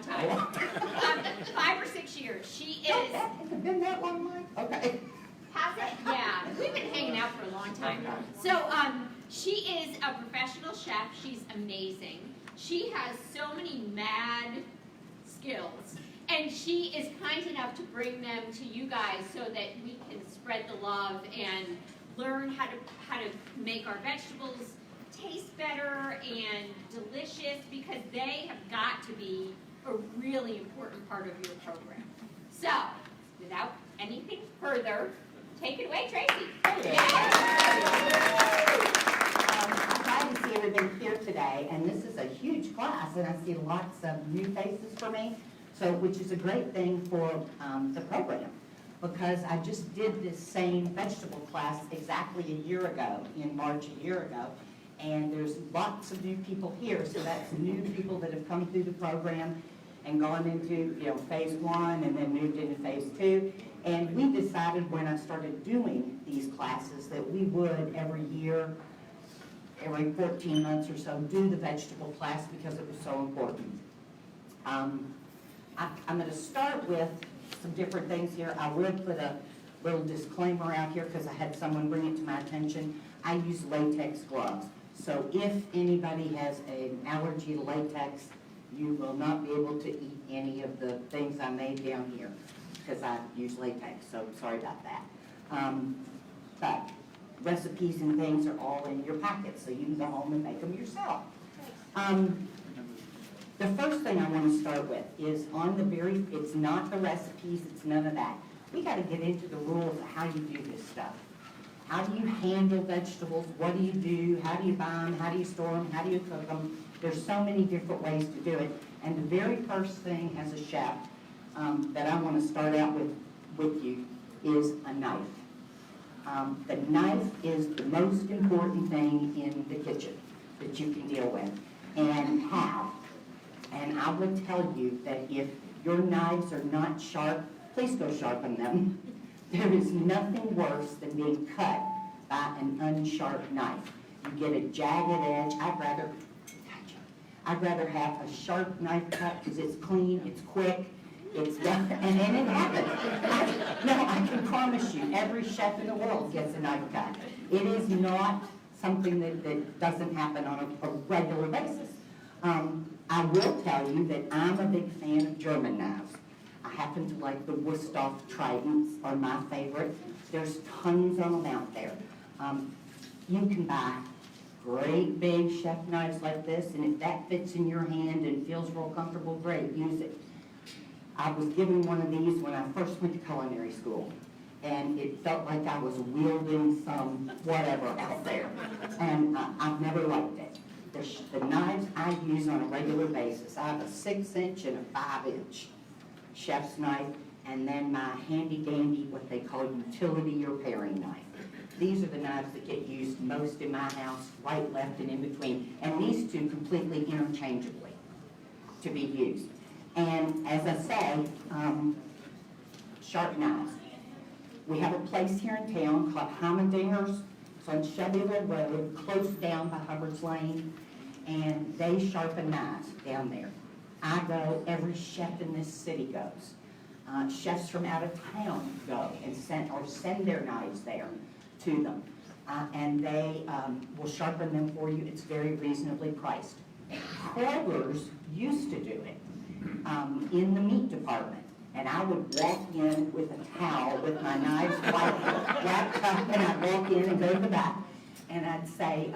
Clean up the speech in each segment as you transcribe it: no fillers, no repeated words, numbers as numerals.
long time. 5 or 6 years. She is. Has it been that long, Mike? Okay. Has it? Yeah. We've been hanging out for a long time. So she is a professional chef. She's amazing. She has so many mad skills. And she is kind enough to bring them to you guys so that we can spread the love and learn how to make our vegetables taste better and delicious, because they have got to be a really important part of your program. So, without anything further, take it away, Traci. I'm glad to see everybody here today, and this is a huge class, and I see lots of new faces for me, so which is a great thing for the program, because I just did this same vegetable class exactly a year ago, in March a year ago, and there's lots of new people here, so that's new people that have come through the program and gone into phase 1 and then moved into phase 2. And we decided when I started doing these classes that we would every year, every 14 months or so, do the vegetable class because it was so important. I'm going to start with some different things here. I will put a little disclaimer out here because I had someone bring it to my attention. I use latex gloves. So if anybody has an allergy to latex, you will not be able to eat any of the things I made down here because I use latex, so sorry about that. But recipes and things are all in your packet, so you can go home and make them yourself. The first thing I want to start with is it's not the recipes, it's none of that. We got to get into the rules of how you do this stuff. How do you handle vegetables? What do you do? How do you buy them? How do you store them? How do you cook them? There's so many different ways to do it. And the very first thing as a chef that I want to start out with you is a knife. The knife is the most important thing in the kitchen that you can deal with and have. And I would tell you that if your knives are not sharp, please go sharpen them. There is nothing worse than being cut by an unsharp knife. You get a jagged edge. I'd rather have a sharp knife cut because it's clean, it's quick, it's done, and then it happens. I can promise you, every chef in the world gets a knife cut. It is not something that doesn't happen on a regular basis. I will tell you that I'm a big fan of German knives. I happen to like the Wusthof Tridents are my favorite. There's tons of them out there. You can buy great big chef knives like this, and if that fits in your hand and feels real comfortable, great, use it. I was given one of these when I first went to culinary school, and it felt like I was wielding some whatever out there, and I've never liked it. The knives I use on a regular basis, I have a 6-inch and a 5-inch chef's knife, and then my handy-dandy, what they call utility or paring knife. These are the knives that get used most in my house, right, left, and in between. And these two completely interchangeably to be used. And as I say, sharp knives. We have a place here in town called Heimerdinger's. It's on Shelbyville Road, close down by Hubbard's Lane. And they sharpen knives down there. I go, every chef in this city goes. Chefs from out of town go and send their knives there to them. And they will sharpen them for you. It's very reasonably priced. Kroger's used to do it in the meat department. And I would walk in with a towel with my knives wrapped up, and I'd walk in and go to the back. And I'd say,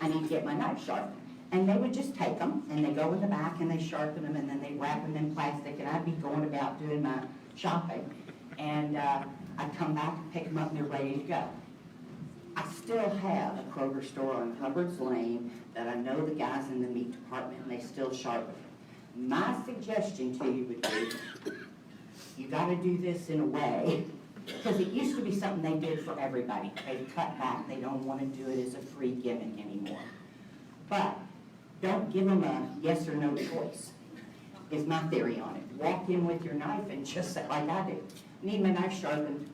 I need to get my knife sharpened. And they would just take them, and they go in the back, and they sharpen them, and then they wrap them in plastic, and I'd be going about doing my shopping. And I'd come back and pick them up, and they're ready to go. I still have a Kroger store on Hubbard's Lane that I know the guys in the meat department, and they still sharpen them. My suggestion to you would be, you got to do this in a way, because it used to be something they did for everybody. They've cut back. They don't want to do it as a free gimmick anymore. But don't give them a yes or no choice, is my theory on it. Walk in with your knife and just say, like I do, need my knife sharpened,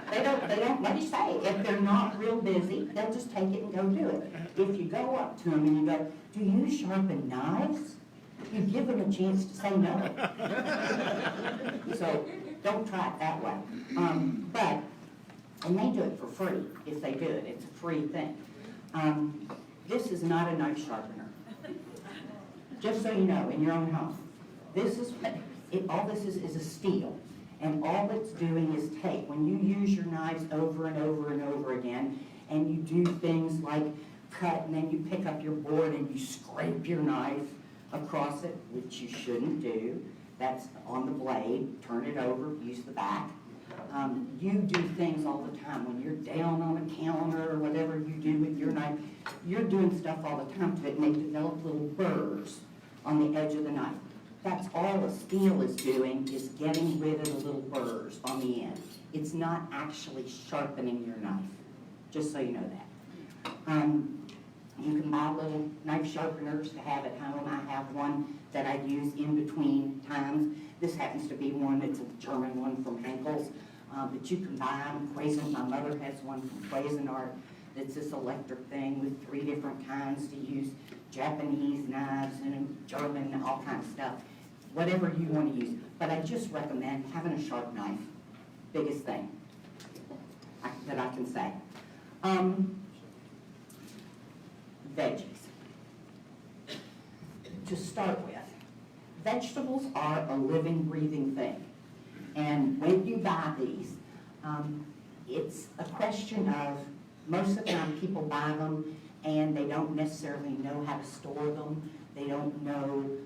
They don't, let me say, if they're not real busy, they'll just take it and go do it. If you go up to them and you go, do you sharpen knives? You give them a chance to say no. So don't try it that way. And they do it for free if they do it. It's a free thing. This is not a knife sharpener. Just so you know, in your own home. This is, all this is a steel. And all it's doing is take, when you use your knives over and over and over again, and you do things like cut, and then you pick up your board and you scrape your knife across it, which you shouldn't do. That's on the blade, turn it over, use the back. You do things all the time. When you're down on a counter or whatever you do with your knife, you're doing stuff all the time to make develop little burrs on the edge of the knife. That's all the steel is doing, is getting rid of the little burrs on the end. It's not actually sharpening your knife, just so you know that. You can buy little knife sharpeners to have at home. I have one that I use in between times. This happens to be one, it's a German one from Henkel's, but you can buy them. My mother has one from Cuisinart that's this electric thing with 3 different kinds to use, Japanese knives and German, all kinds of stuff. Whatever you want to use. But I just recommend having a sharp knife. Biggest thing that I can say. Veggies. To start with, vegetables are a living, breathing thing. And when you buy these, it's a question of, most of the time people buy them and they don't necessarily know how to store them. They don't know,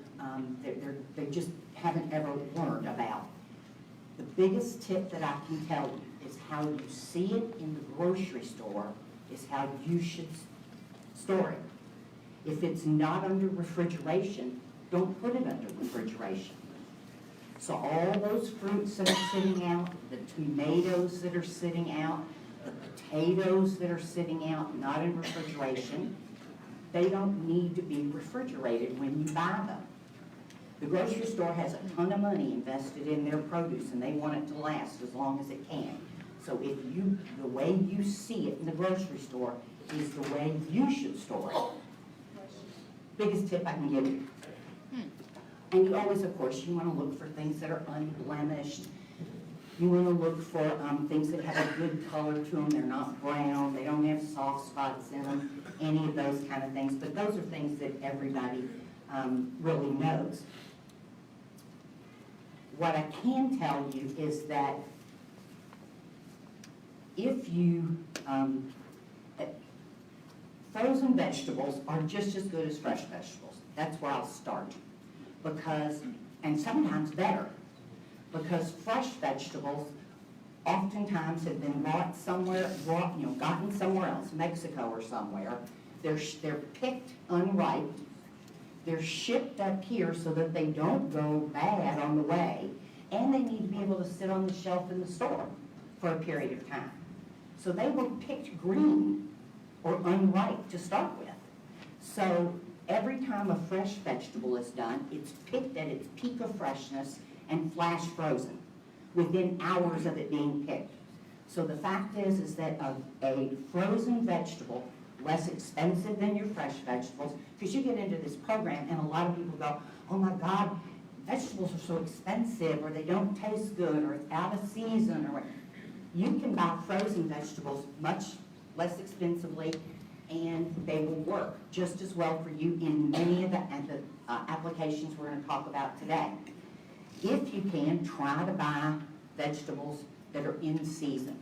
they just haven't ever learned about. The biggest tip that I can tell you is how you see it in the grocery store is how you should store it. If it's not under refrigeration, don't put it under refrigeration. So all those fruits that are sitting out, the tomatoes that are sitting out, the potatoes that are sitting out, not in refrigeration, they don't need to be refrigerated when you buy them. The grocery store has a ton of money invested in their produce and they want it to last as long as it can. So the way you see it in the grocery store is the way you should store it. Biggest tip I can give you. And you always, of course, you want to look for things that are unblemished. You want to look for things that have a good color to them. They're not brown. They don't have soft spots in them. Any of those kind of things. But those are things that everybody really knows. What I can tell you is that if you, frozen vegetables are just as good as fresh vegetables. That's where I'll start. Because, and sometimes better, because fresh vegetables oftentimes have been bought somewhere, gotten somewhere else, Mexico or somewhere. They're picked unripe. They're shipped up here so that they don't go bad on the way, and they need to be able to sit on the shelf in the store for a period of time. So they were picked green or unripe to start with. So every time a fresh vegetable is done, it's picked at its peak of freshness and flash frozen within hours of it being picked. So the fact is that a frozen vegetable, less expensive than your fresh vegetables, because you get into this program and a lot of people go, oh my God, vegetables are so expensive, or they don't taste good, or it's out of season, or you can buy frozen vegetables much less expensively, and they will work just as well for you in many of the applications we're going to talk about today. If you can, try to buy vegetables that are in season.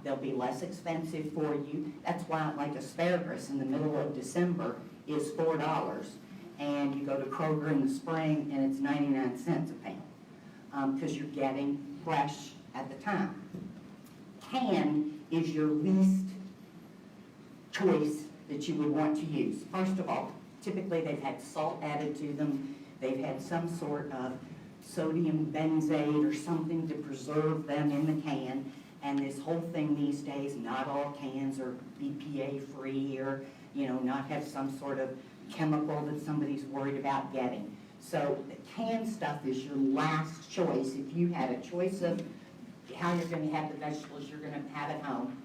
They'll be less expensive for you. That's why, like asparagus in the middle of December is $4, and you go to Kroger in the spring and it's 99 cents a pound, because you're getting fresh at the time. Canned is your least choice that you would want to use. First of all, typically they've had salt added to them. They've had some sort of sodium benzate or something to preserve them in the can. And this whole thing these days, not all cans are BPA free or, not have some sort of chemical that somebody's worried about getting. So the canned stuff is your last choice. If you had a choice of how you're gonna have the vegetables you're gonna have at home,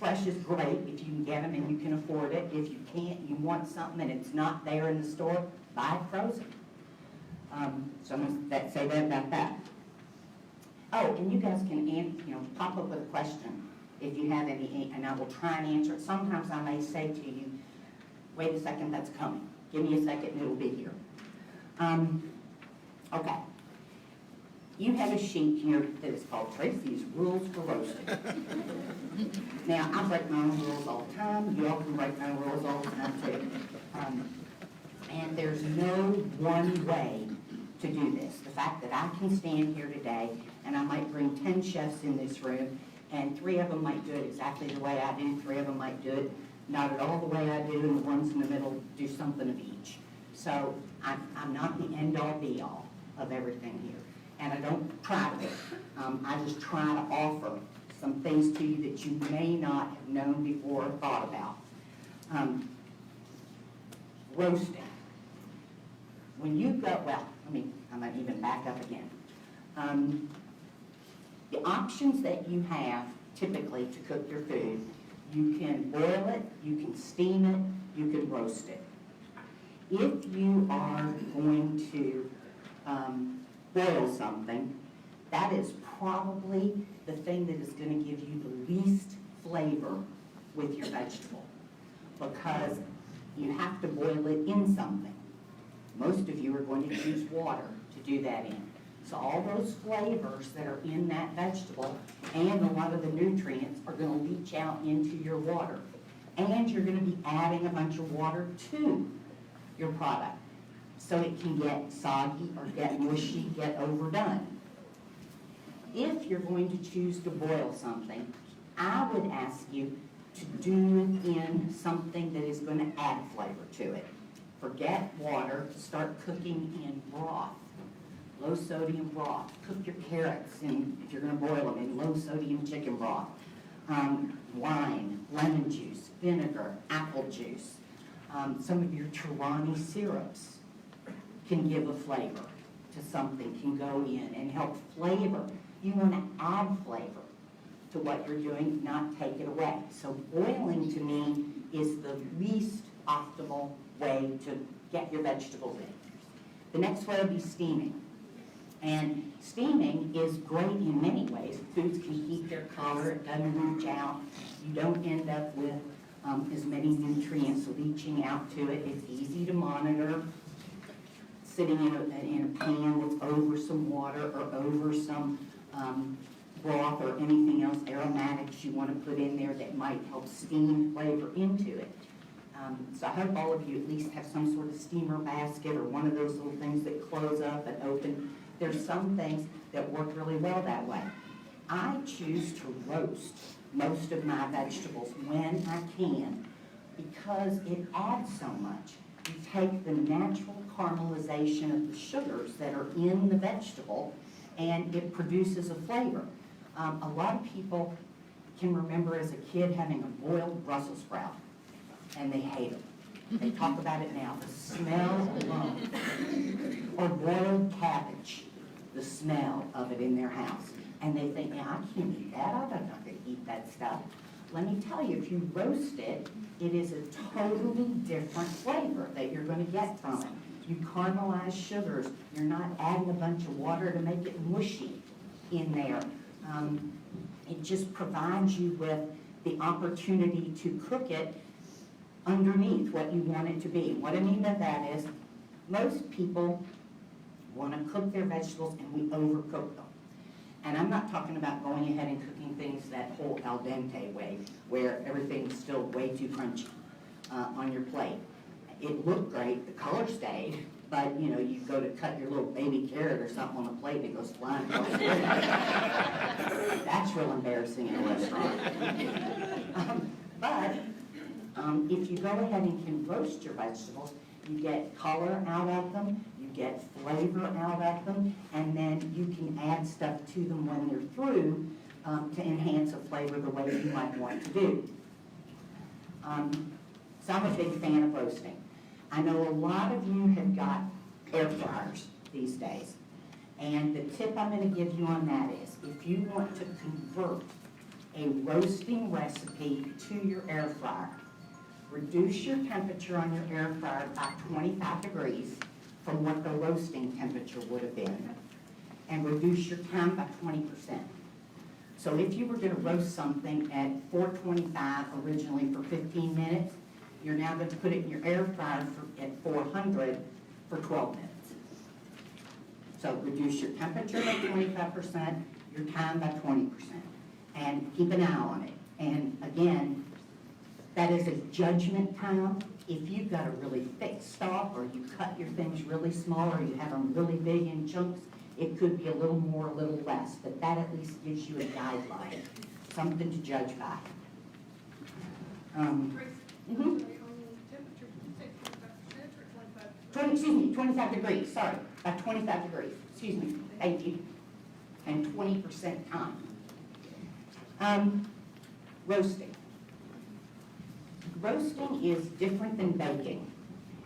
fresh is great if you can get them and you can afford it. If you can't, you want something and it's not there in the store, buy it frozen. So I'm gonna say that about that. Oh, and you guys can pop up with a question if you have any, and I will try and answer it. Sometimes I may say to you, wait a second, that's coming. Give me a second and it'll be here. Okay. You have a sheet here that is called Traci's Rules for Roasting. Now, I break my own rules all the time. You all can break my own rules all the time too. And there's no one way to do this. The fact that I can stand here today and I might bring 10 chefs in this room and 3 of them might do it exactly the way I do, 3 of them might do it not at all the way I do, and the ones in the middle do something of each. So I'm not the end-all be-all of everything here. And I don't try to. I just try to offer some things to you that you may not have known before or thought about. Roasting. When you go, I might even back up again. The options that you have typically to cook your food, you can boil it, you can steam it, you can roast it. If you are going to boil something, that is probably the thing that is going to give you the least flavor with your vegetable, because you have to boil it in something. Most of you are going to use water to do that in. So all those flavors that are in that vegetable and a lot of the nutrients are going to leach out into your water. And you're going to be adding a bunch of water to your product, so it can get soggy or get mushy, get overdone. If you're going to choose to boil something, I would ask you to do it in something that is going to add flavor to it. Forget water, start cooking in broth, low sodium broth. Cook your carrots in, if you're going to boil them, in low sodium chicken broth. Wine, lemon juice, vinegar, apple juice. Some of your Traci syrups can give a flavor to something, can go in and help flavor. You want to add flavor to what you're doing, not take it away. So boiling to me is the least optimal way to get your vegetables in. The next way would be steaming. And steaming is great in many ways. Foods can keep their color, it doesn't leach out. You don't end up with as many nutrients leaching out to it. It's easy to monitor. Sitting in a pan that's over some water or over some broth or anything else, aromatics you want to put in there that might help steam flavor into it. So I hope all of you at least have some sort of steamer basket or one of those little things that close up and open. There's some things that work really well that way. I choose to roast most of my vegetables when I can because it adds so much. You take the natural caramelization of the sugars that are in the vegetable and it produces a flavor. A lot of people can remember as a kid having a boiled Brussels sprout and they hate them. They talk about it now, the smell alone. Or boiled cabbage, the smell of it in their house. And they think, I can't eat that, I'm not going to eat that stuff. Let me tell you, if you roast it, it is a totally different flavor that you're going to get from it. You caramelize sugars. You're not adding a bunch of water to make it mushy in there. It just provides you with the opportunity to cook it underneath what you want it to be. What I mean by that is, most people want to cook their vegetables and we overcook them. And I'm not talking about going ahead and cooking things that whole al dente way, where everything's still way too crunchy on your plate. It looked great, the color stayed, but you go to cut your little baby carrot or something on the plate and it goes flying across the room. That's real embarrassing in a restaurant. But if you go ahead and can roast your vegetables, you get color out of them, you get flavor out of them, and then you can add stuff to them when they're through to enhance a flavor the way you might want to do. So I'm a big fan of roasting. I know a lot of you have got air fryers these days. And the tip I'm gonna give you on that is, if you want to convert a roasting recipe to your air fryer, reduce your temperature on your air fryer by 25 degrees from what the roasting temperature would have been, and reduce your time by 20%. So if you were gonna roast something at 425 originally for 15 minutes, you're now gonna put it in your air fryer at 400 for 12 minutes. So reduce your temperature by 25%, your time by 20%, and keep an eye on it. And again, that is a judgment time. If you've got a really thick stock, or you cut your things really small, or you have them really big in chunks, it could be a little more, a little less, but that at least gives you a guideline, something to judge by. Mhm. 25 degrees, sorry, by 25 degrees, excuse me, thank you, and 20% time. Roasting. Roasting is different than baking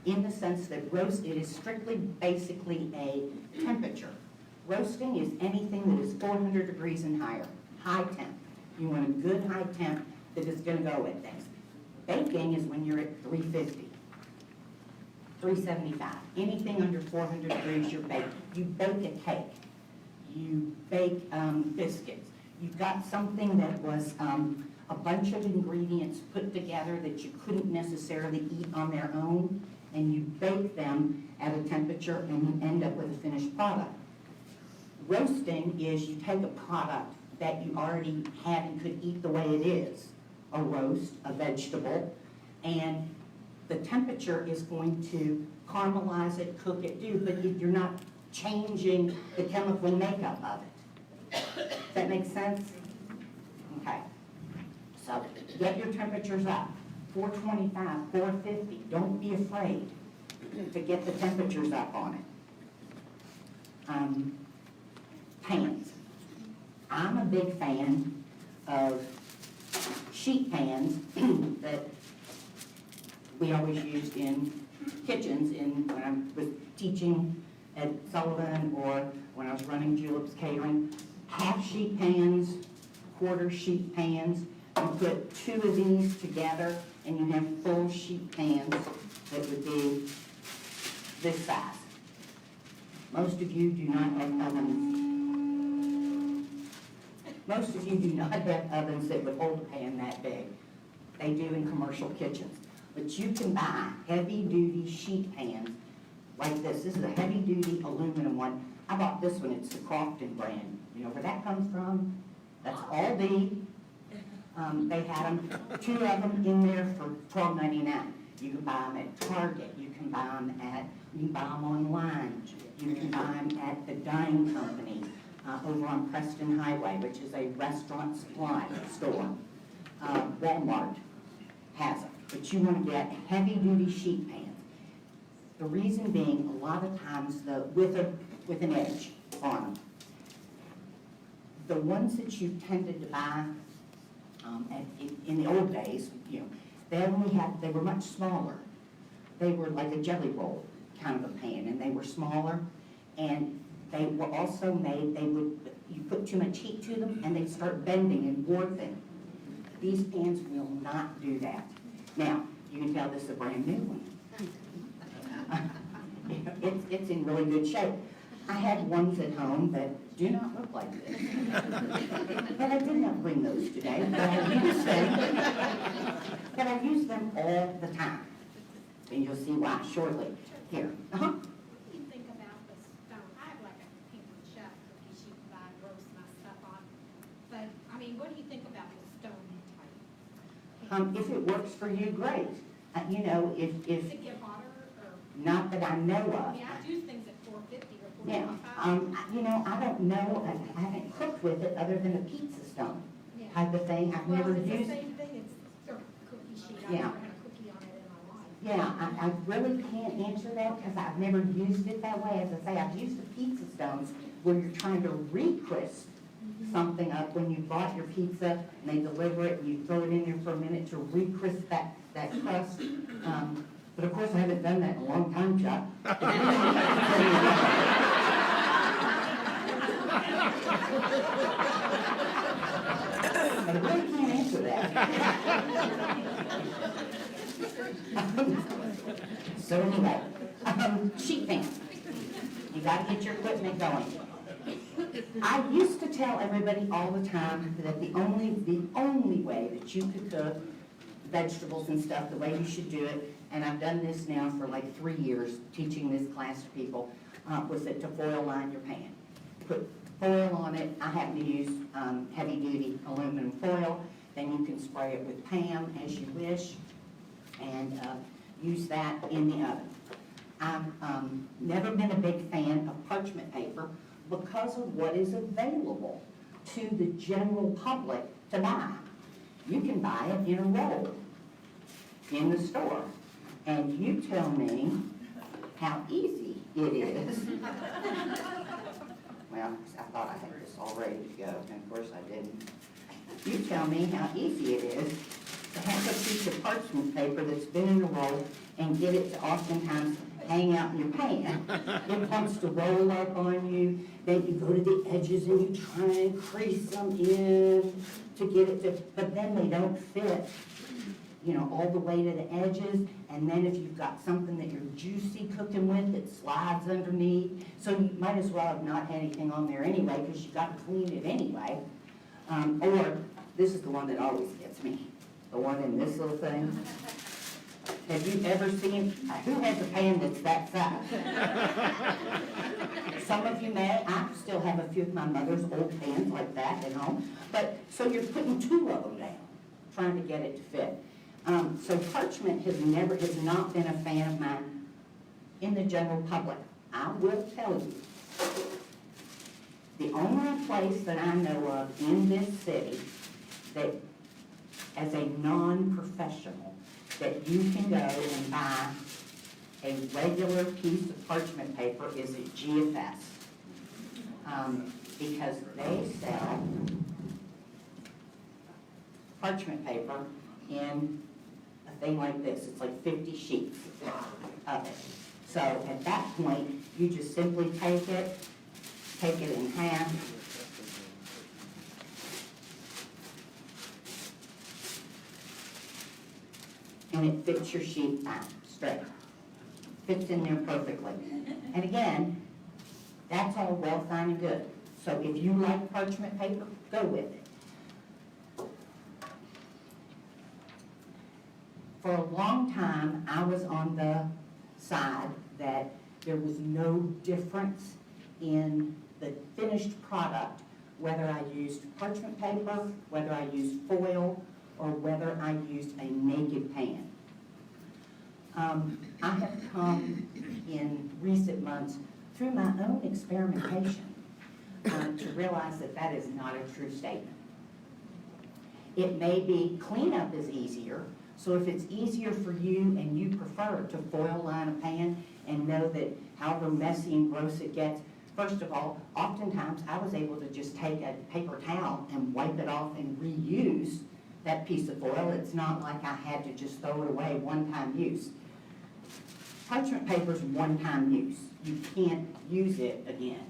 in the sense that it is strictly basically a temperature. Roasting is anything that is 400 degrees and higher, high temp. You want a good high temp that is going to go with things. Baking is when you're at 350, 375. Anything under 400 degrees, you're baking. You bake a cake. You bake biscuits. You've got something that was a bunch of ingredients put together that you couldn't necessarily eat on their own, and you bake them at a temperature and you end up with a finished product. Roasting is you take a product that you already had and could eat the way it is, a roast, a vegetable, and the temperature is going to caramelize it, cook it, but you're not changing the chemical makeup of it. Does that make sense? Okay. So get your temperatures up, 425, 450. Don't be afraid to get the temperatures up on it. Pans. I'm a big fan of sheet pans that we always used in kitchens when I was teaching at Sullivan or when I was running Julep's Catering. Half sheet pans, quarter sheet pans. You put two of these together and you have full sheet pans that would be this size. Most of you do not have ovens. Most of you do not have ovens that would hold a pan that big. They do in commercial kitchens. But you can buy heavy-duty sheet pans like this. This is a heavy-duty aluminum one. I bought this one. It's the Crofton brand. You know where that comes from? That's Aldi. They had them, two of them in there for $12.99. You can buy them at Target. You can buy them online. You can buy them at the Dine Company over on Preston Highway, which is a restaurant supply store. Walmart has them. But you want to get heavy-duty sheet pans. The reason being, a lot of times with an edge on them. The ones that you tended to buy in the old days, you know, they were much smaller. They were like a jelly roll kind of a pan, and they were smaller, and they were also made, you put too much heat to them, and they'd start bending and warping. These pans will not do that. Now, you can tell this is a brand new one. It's in really good shape. I had ones at home that do not look like this. But I did not bring those today, but I use them all the time. And you'll see why shortly. Here. What do you think about the stone? I have like a paper chef cookie sheet that I roast my stuff on. But, I mean, what do you think about the stone type? If it works for you, great. You know, Does it get hotter or? not that I know I of. mean, I do things at 450 or Yeah, 425. you know, I don't know, I haven't cooked with it other than a pizza stone Yeah. type of thing. I've never Well, it's the used. same thing, it's a cookie sheet. I've Yeah. never had a cookie on it in my life. Yeah, I really can't answer that because I've never used it that way. As I say, I've used the pizza stones where you're trying to re-crisp something up when you bought your pizza and they deliver it and you throw it in there for a minute to re-crisp that crust. But of course, I haven't done that in a long time, Chuck. But I really can't answer that. So anyway, sheet pan. You gotta get your equipment going. I used to tell everybody all the time that the only way that you could cook vegetables and stuff, the way you should do it, and I've done this now for like 3 years, teaching this class to people, was that to foil line your pan. Put foil on it. I happen to use heavy duty aluminum foil. Then you can spray it with Pam as you wish, and use that in the oven. I've never been a big fan of parchment paper because of what is available to the general public to buy. You can buy it in a roll in the store, and you tell me how easy it is. Well, I thought I had this all ready to go, and of course I didn't. You tell me how easy it is to have a piece of parchment paper that's been in a roll and get it to oftentimes hang out in your pan. It wants to roll up on you, then you go to the edges and you try and crease them in to get it to, but then they don't fit, you know, all the way to the edges, and then if you've got something that you're juicy cooking with, it slides underneath, so you might as well have not had anything on there anyway, because you've got to clean it anyway. Or, this is the one that always gets me, the one in this little thing. Have you ever seen, who has a pan that's that size? Some of you may. I still have a few of my mother's old pans like that at home. But, so you're putting 2 of them down, trying to get it to fit. So parchment has not been a fan of mine in the general public. I will tell you, the only place that I know of in this city that, as a non-professional, that you can go and buy a regular piece of parchment paper is at GFS. Because they sell parchment paper in a thing like this. It's like 50 sheets of it. So at that point, you just simply take it in half, and it fits your sheet out straight. Fits in there perfectly. And again, that's all well, fine, and good. So if you like parchment paper, go with it. For a long time, I was on the side that there was no difference in the finished product, whether I used parchment paper, whether I used foil, or whether I used a naked pan. I have come in recent months through my own experimentation to realize that that is not a true statement. It may be cleanup is easier, so if it's easier for you and you prefer to foil line a pan and know that however messy and gross it gets, first of all, oftentimes I was able to just take a paper towel and wipe it off and reuse that piece of foil. It's not like I had to just throw it away, one-time use. Parchment paper is one-time use. You can't use it again.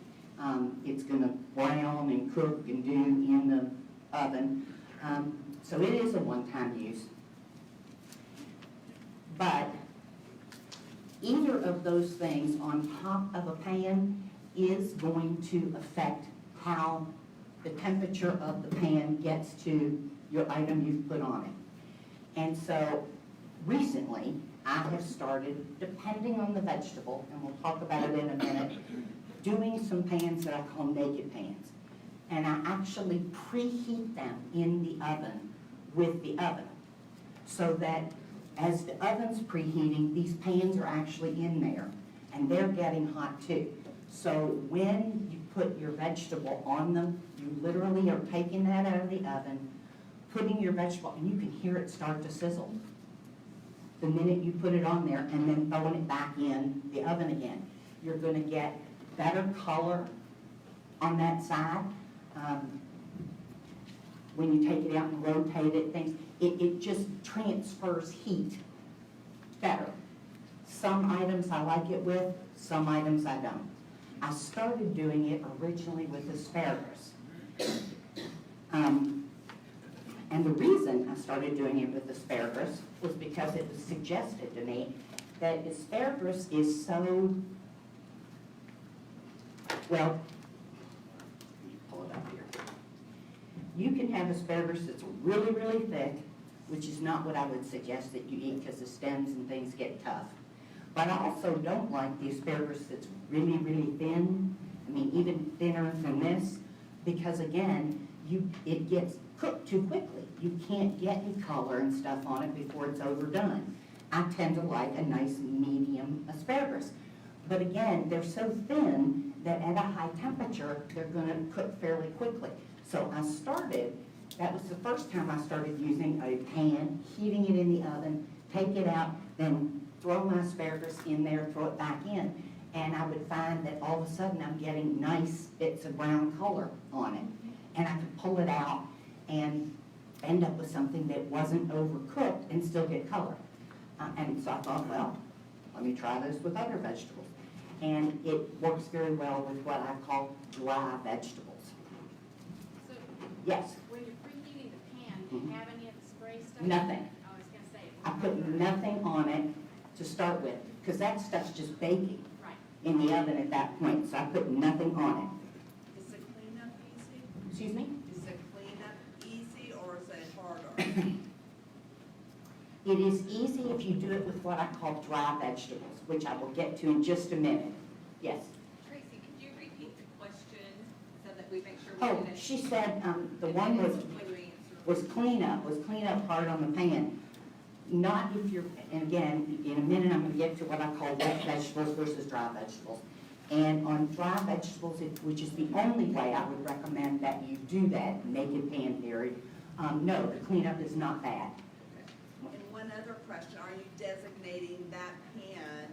It's going to brown and cook and do in the oven. So it is a one-time use. But either of those things on top of a pan is going to affect how the temperature of the pan gets to your item you've put on it. And so recently, I have started, depending on the vegetable, and we'll talk about it in a minute, doing some pans that I call naked pans. And I actually preheat them in the oven with the oven, so that as the oven's preheating, these pans are actually in there, and they're getting hot too. So when you put your vegetable on them, you literally are taking that out of the oven, putting your vegetable, and you can hear it start to sizzle the minute you put it on there, and then throwing it back in the oven again. You're going to get better color on that side. When you take it out and rotate it, it just transfers heat better. Some items I like it with, some items I don't. I started doing it originally with asparagus. And the reason I started doing it with asparagus was because it was suggested to me that asparagus is so, well, let me pull it up here. You can have asparagus that's really, really thick, which is not what I would suggest that you eat because the stems and things get tough. But I also don't like the asparagus that's really, really thin. I mean, even thinner than this, because again, it gets cooked too quickly. You can't get any color and stuff on it before it's overdone. I tend to like a nice medium asparagus. But again, they're so thin that at a high temperature, they're gonna cook fairly quickly. So I started, that was the first time I started using a pan, heating it in the oven, take it out, then throw my asparagus in there, throw it back in. And I would find that all of a sudden I'm getting nice bits of brown color on it. And I could pull it out and end up with something that wasn't overcooked and still get color. And so I thought, well, let me try this with other vegetables. And it works very well with what I call dry vegetables. So, Yes, when you're preheating the pan, do you have any of the spray stuff? nothing. I was gonna say. I put nothing on it to start with, because that stuff's just baking Right. in the oven at that point, so I put nothing on Is the cleanup easy? it. Excuse me? Is the cleanup easy or is it harder? It is easy if you do it with what I call dry vegetables, which I will get to in just a minute. Yes? Tracy, could you repeat the question so that we make sure we Oh, get it? she said, the one was When you answer. was clean up hard on the pan. Not if you're, and again, in a minute, I'm gonna get to what I call wet vegetables versus dry vegetables. And on dry vegetables, which is the only way I would recommend that you do that, naked pan theory, no, the cleanup is not bad. And one other question, are you designating that pan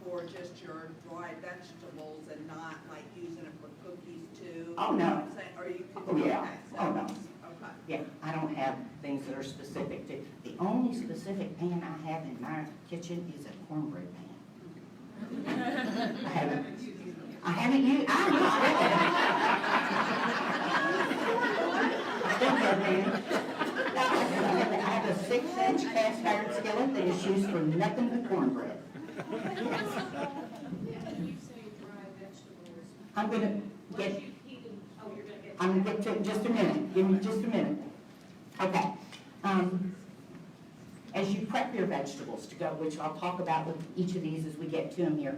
for just your dried vegetables and not like using it for cookies too? Oh, no. You know what I'm saying? Or you could Oh, do yeah. that, so- Oh, no. Okay. Yeah, I don't have things that are specific to, the only specific pan I have in my kitchen is a cornbread pan. I haven't used, I have a 6-inch cast iron skillet that is used for nothing but cornbread. When you say dry vegetables, I'm gonna get, once you heat them, oh, you're gonna get. I'm gonna get to it in just a minute, give me just a minute. Okay, as you prep your vegetables to go, which I'll talk about with each of these as we get to them here,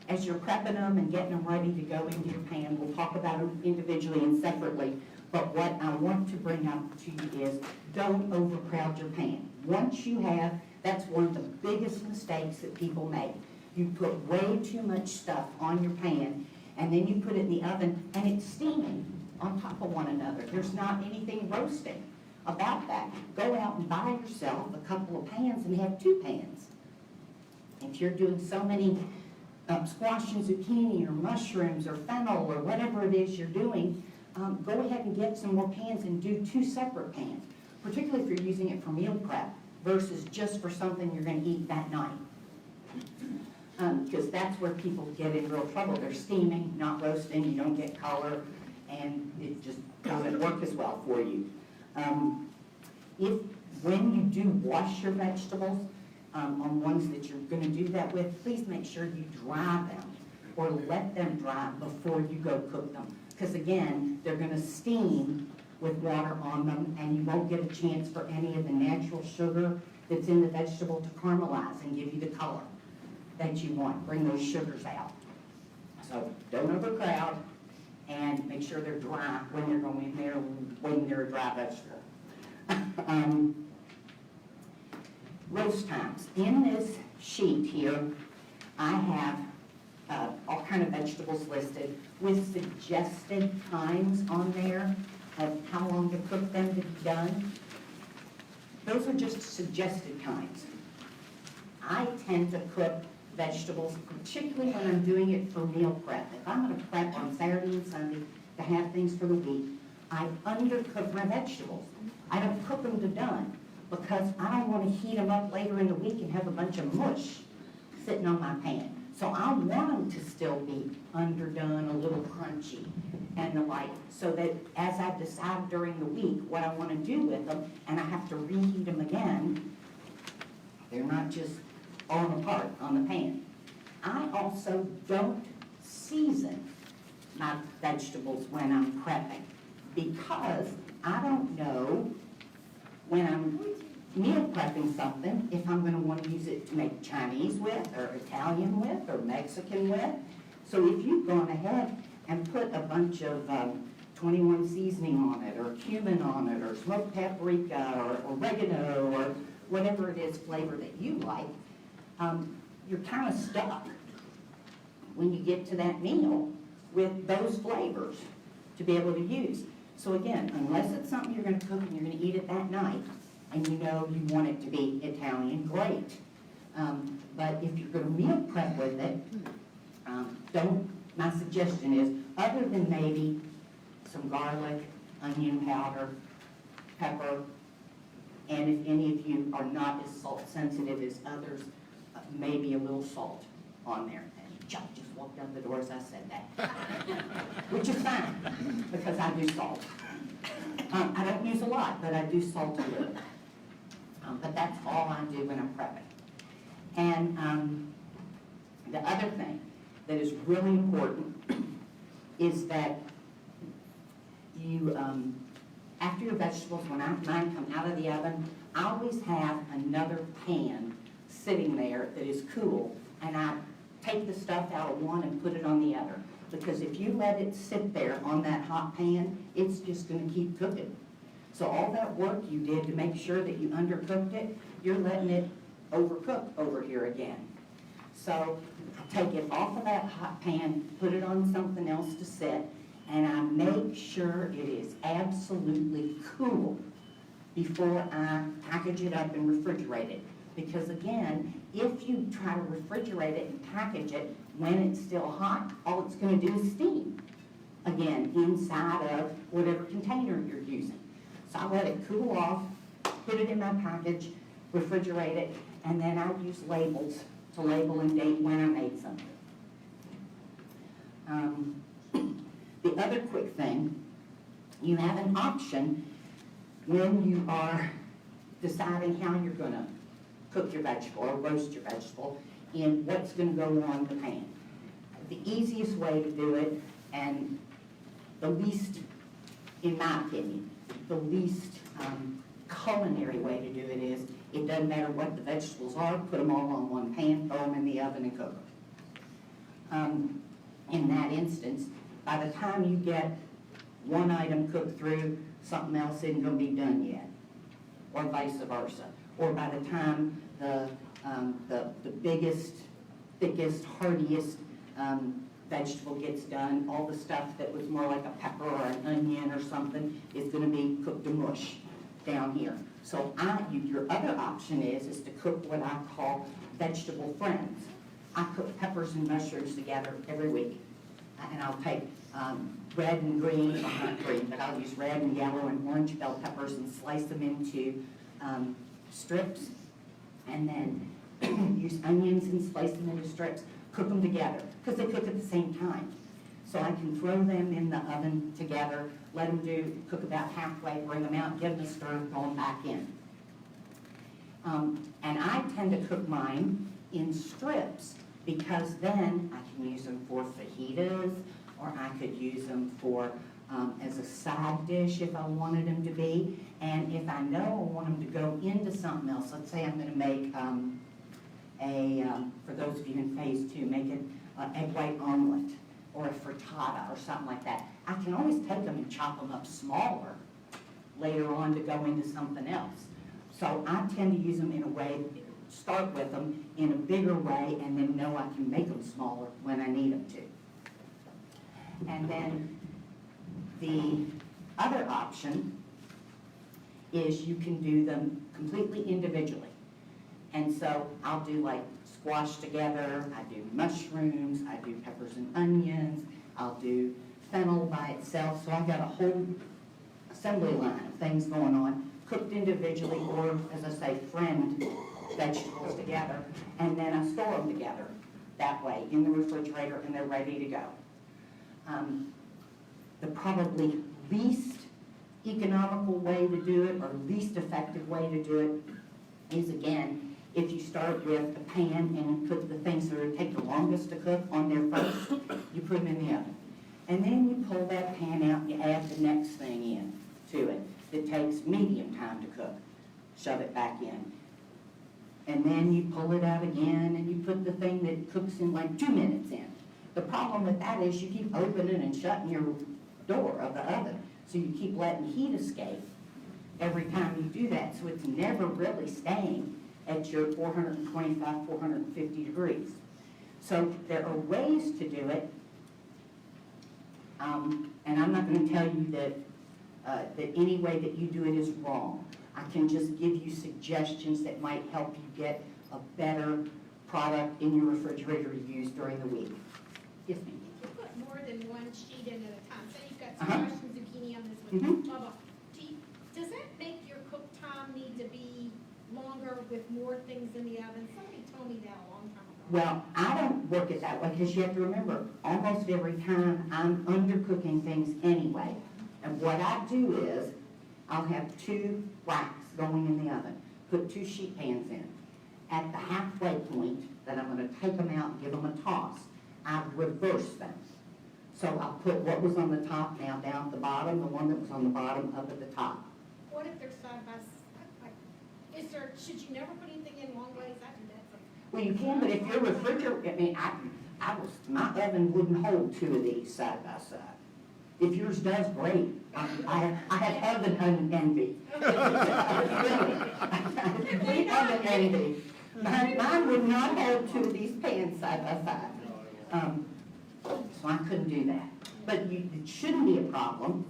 as you're prepping them and getting them ready to go into your pan, we'll talk about them individually and separately, but what I want to bring up to you is don't overcrowd your pan. Once you have, that's one of the biggest mistakes that people make. You put way too much stuff on your pan, and then you put it in the oven, and it's steaming on top of one another. There's not anything roasting about that. Go out and buy yourself a couple of pans and have 2 pans. If you're doing so many squash and zucchini or mushrooms or fennel or whatever it is you're doing, go ahead and get some more pans and do 2 separate pans, particularly if you're using it for meal prep versus just for something you're going to eat that night. Because that's where people get in real trouble. They're steaming, not roasting, you don't get color, and it just doesn't work as well for you. When you do wash your vegetables, on ones that you're gonna do that with, please make sure you dry them or let them dry before you go cook them. Because again, they're gonna steam with water on them and you won't get a chance for any of the natural sugar that's in the vegetable to caramelize and give you the color that you want. Bring those sugars out. So don't overcrowd and make sure they're dry when they're going in there, when they're a dry vegetable. Roast times. In this sheet here, I have all kind of vegetables listed with suggested times on there of how long to cook them to be done. Those are just suggested times. I tend to cook vegetables, particularly when I'm doing it for meal prep. If I'm going to prep on Saturday and Sunday to have things for the week, I undercook my vegetables. I don't cook them to done because I don't want to heat them up later in the week and have a bunch of mush sitting on my pan. So I want them to still be underdone, a little crunchy and the like, so that as I decide during the week what I want to do with them, and I have to reheat them again, they're not just falling apart on the pan. I also don't season my vegetables when I'm prepping, because I don't know when I'm meal prepping something, if I'm gonna wanna use it to make Chinese with, or Italian with, or Mexican with. So if you've gone ahead and put a bunch of 21 seasoning on it, or cumin on it, or smoked paprika, or oregano, or whatever it is flavor that you like, you're kind of stuck when you get to that meal with those flavors to be able to use. So again, unless it's something you're gonna cook and you're gonna eat it that night, and you know you want it to be Italian, great. But if you're gonna meal prep with it, my suggestion is, other than maybe some garlic, onion powder, pepper, and if any of you are not as salt sensitive as others, maybe a little salt on there. And Chuck just walked out the door as I said that, which is fine, because I do salt. I don't use a lot, but I do salt a little. But that's all I do when I'm prepping. And the other thing that is really important is that you, after your vegetables, when mine come out of the oven, I always have another pan sitting there that is cool, and I take the stuff out of one and put it on the other. Because if you let it sit there on that hot pan, it's just gonna keep cooking. So all that work you did to make sure that you undercooked it, you're letting it overcook over here again. So I take it off of that hot pan, put it on something else to sit, and I make sure it is absolutely cool before I package it up and refrigerate it. Because again, if you try to refrigerate it and package it when it's still hot, all it's gonna do is steam again inside of whatever container you're using. So I let it cool off, put it in my package, refrigerate it, and then I use labels to label and date when I made something. The other quick thing, you have an option when you are deciding how you're gonna cook your vegetable or roast your vegetable in what's gonna go on the pan. The easiest way to do it, and the least, in my opinion, the least culinary way to do it is, it doesn't matter what the vegetables are, put them all on one pan, throw them in the oven and cook them. In that instance, by the time you get one item cooked through, something else isn't gonna be done yet, or vice versa. Or by the time the biggest, thickest, heartiest vegetable gets done, all the stuff that was more like a pepper or an onion or something is gonna be cooked to mush down here. So your other option is to cook what I call vegetable friends. I cook peppers and mushrooms together every week. And I'll take red and green, well not green, but I'll use red and yellow and orange bell peppers and slice them into strips, and then use onions and slice them into strips, cook them together, because they cook at the same time. So I can throw them in the oven together, let them cook about halfway, bring them out, give them a stir, throw them back in. And I tend to cook mine in strips, because then I can use them for fajitas, or I could use them for as a side dish if I wanted them to be. And if I know I want them to go into something else, let's say I'm gonna make for those of you in phase 2, make an egg white omelet, or a frittata, or something like that. I can always take them and chop them up smaller later on to go into something else. So I tend to use them in a way, start with them in a bigger way, and then know I can make them smaller when I need them to. And then the other option is you can do them completely individually. And so I'll do like squash together, I do mushrooms, I do peppers and onions, I'll do fennel by itself. So I've got a whole assembly line of things going on, cooked individually, or as I say, friend vegetables together, and then I store them together that way in the refrigerator, and they're ready to go. The probably least economical way to do it, or least effective way to do it, is again, if you start with a pan and you put the things that are take the longest to cook on there first, you put them in the oven. And then you pull that pan out and you add the next thing in to it that takes medium time to cook. Shove it back in. And then you pull it out again and you put the thing that cooks in like 2 minutes in. The problem with that is you keep opening and shutting your door of the oven. So you keep letting heat escape every time you do that. So it's never really staying at your 425, 450 degrees. So there are ways to do it. And I'm not going to tell you that any way that you do it is wrong. I can just give you suggestions that might help you get a better product in your refrigerator to use during the week. Yes, ma'am. If you put more than one sheet in at a time, say you've got Uh-huh. squash and zucchini on this Mhm. one, blah, blah, does that make your cook time need to be longer with more things in the oven? Somebody told me that a long time ago. Well, I don't work it that way because you have to remember, almost every time I'm undercooking things anyway. And what I do is, I'll have 2 racks going in the oven, put 2 sheet pans in. At the halfway point that I'm going to take them out and give them a toss, I reverse them. So I'll put what was on the top now down at the bottom, the one that was on the bottom up at the top. What if they're side by side? Like, should you never put anything in long ways? I do that sometimes. Well, you can, but if your refrigerator, I mean, my oven wouldn't hold 2 of these side by side. If yours does, great. I have oven envy. Really. Complete oven envy. Mine would not hold 2 of these pans side by side. So I couldn't do that. But it shouldn't be a problem.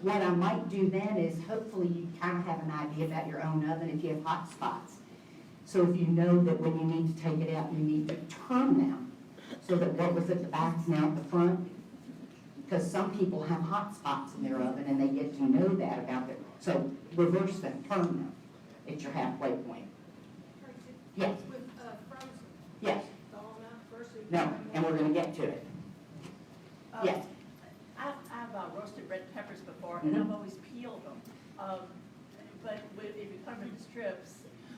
What I might do then is hopefully you kind of have an idea about your own oven if you have hot spots. So if you know that when you need to take it out, you need to turn them so that what was at the back is now at the front. Because some people have hot spots in their oven and they get to know that about it. So reverse them, turn them at your halfway point. Yes, With frozen, yes, thaw them out first. no, and we're gonna get to it. Yes, I've roasted red peppers before, and I've always peeled them. But if you cut them in strips.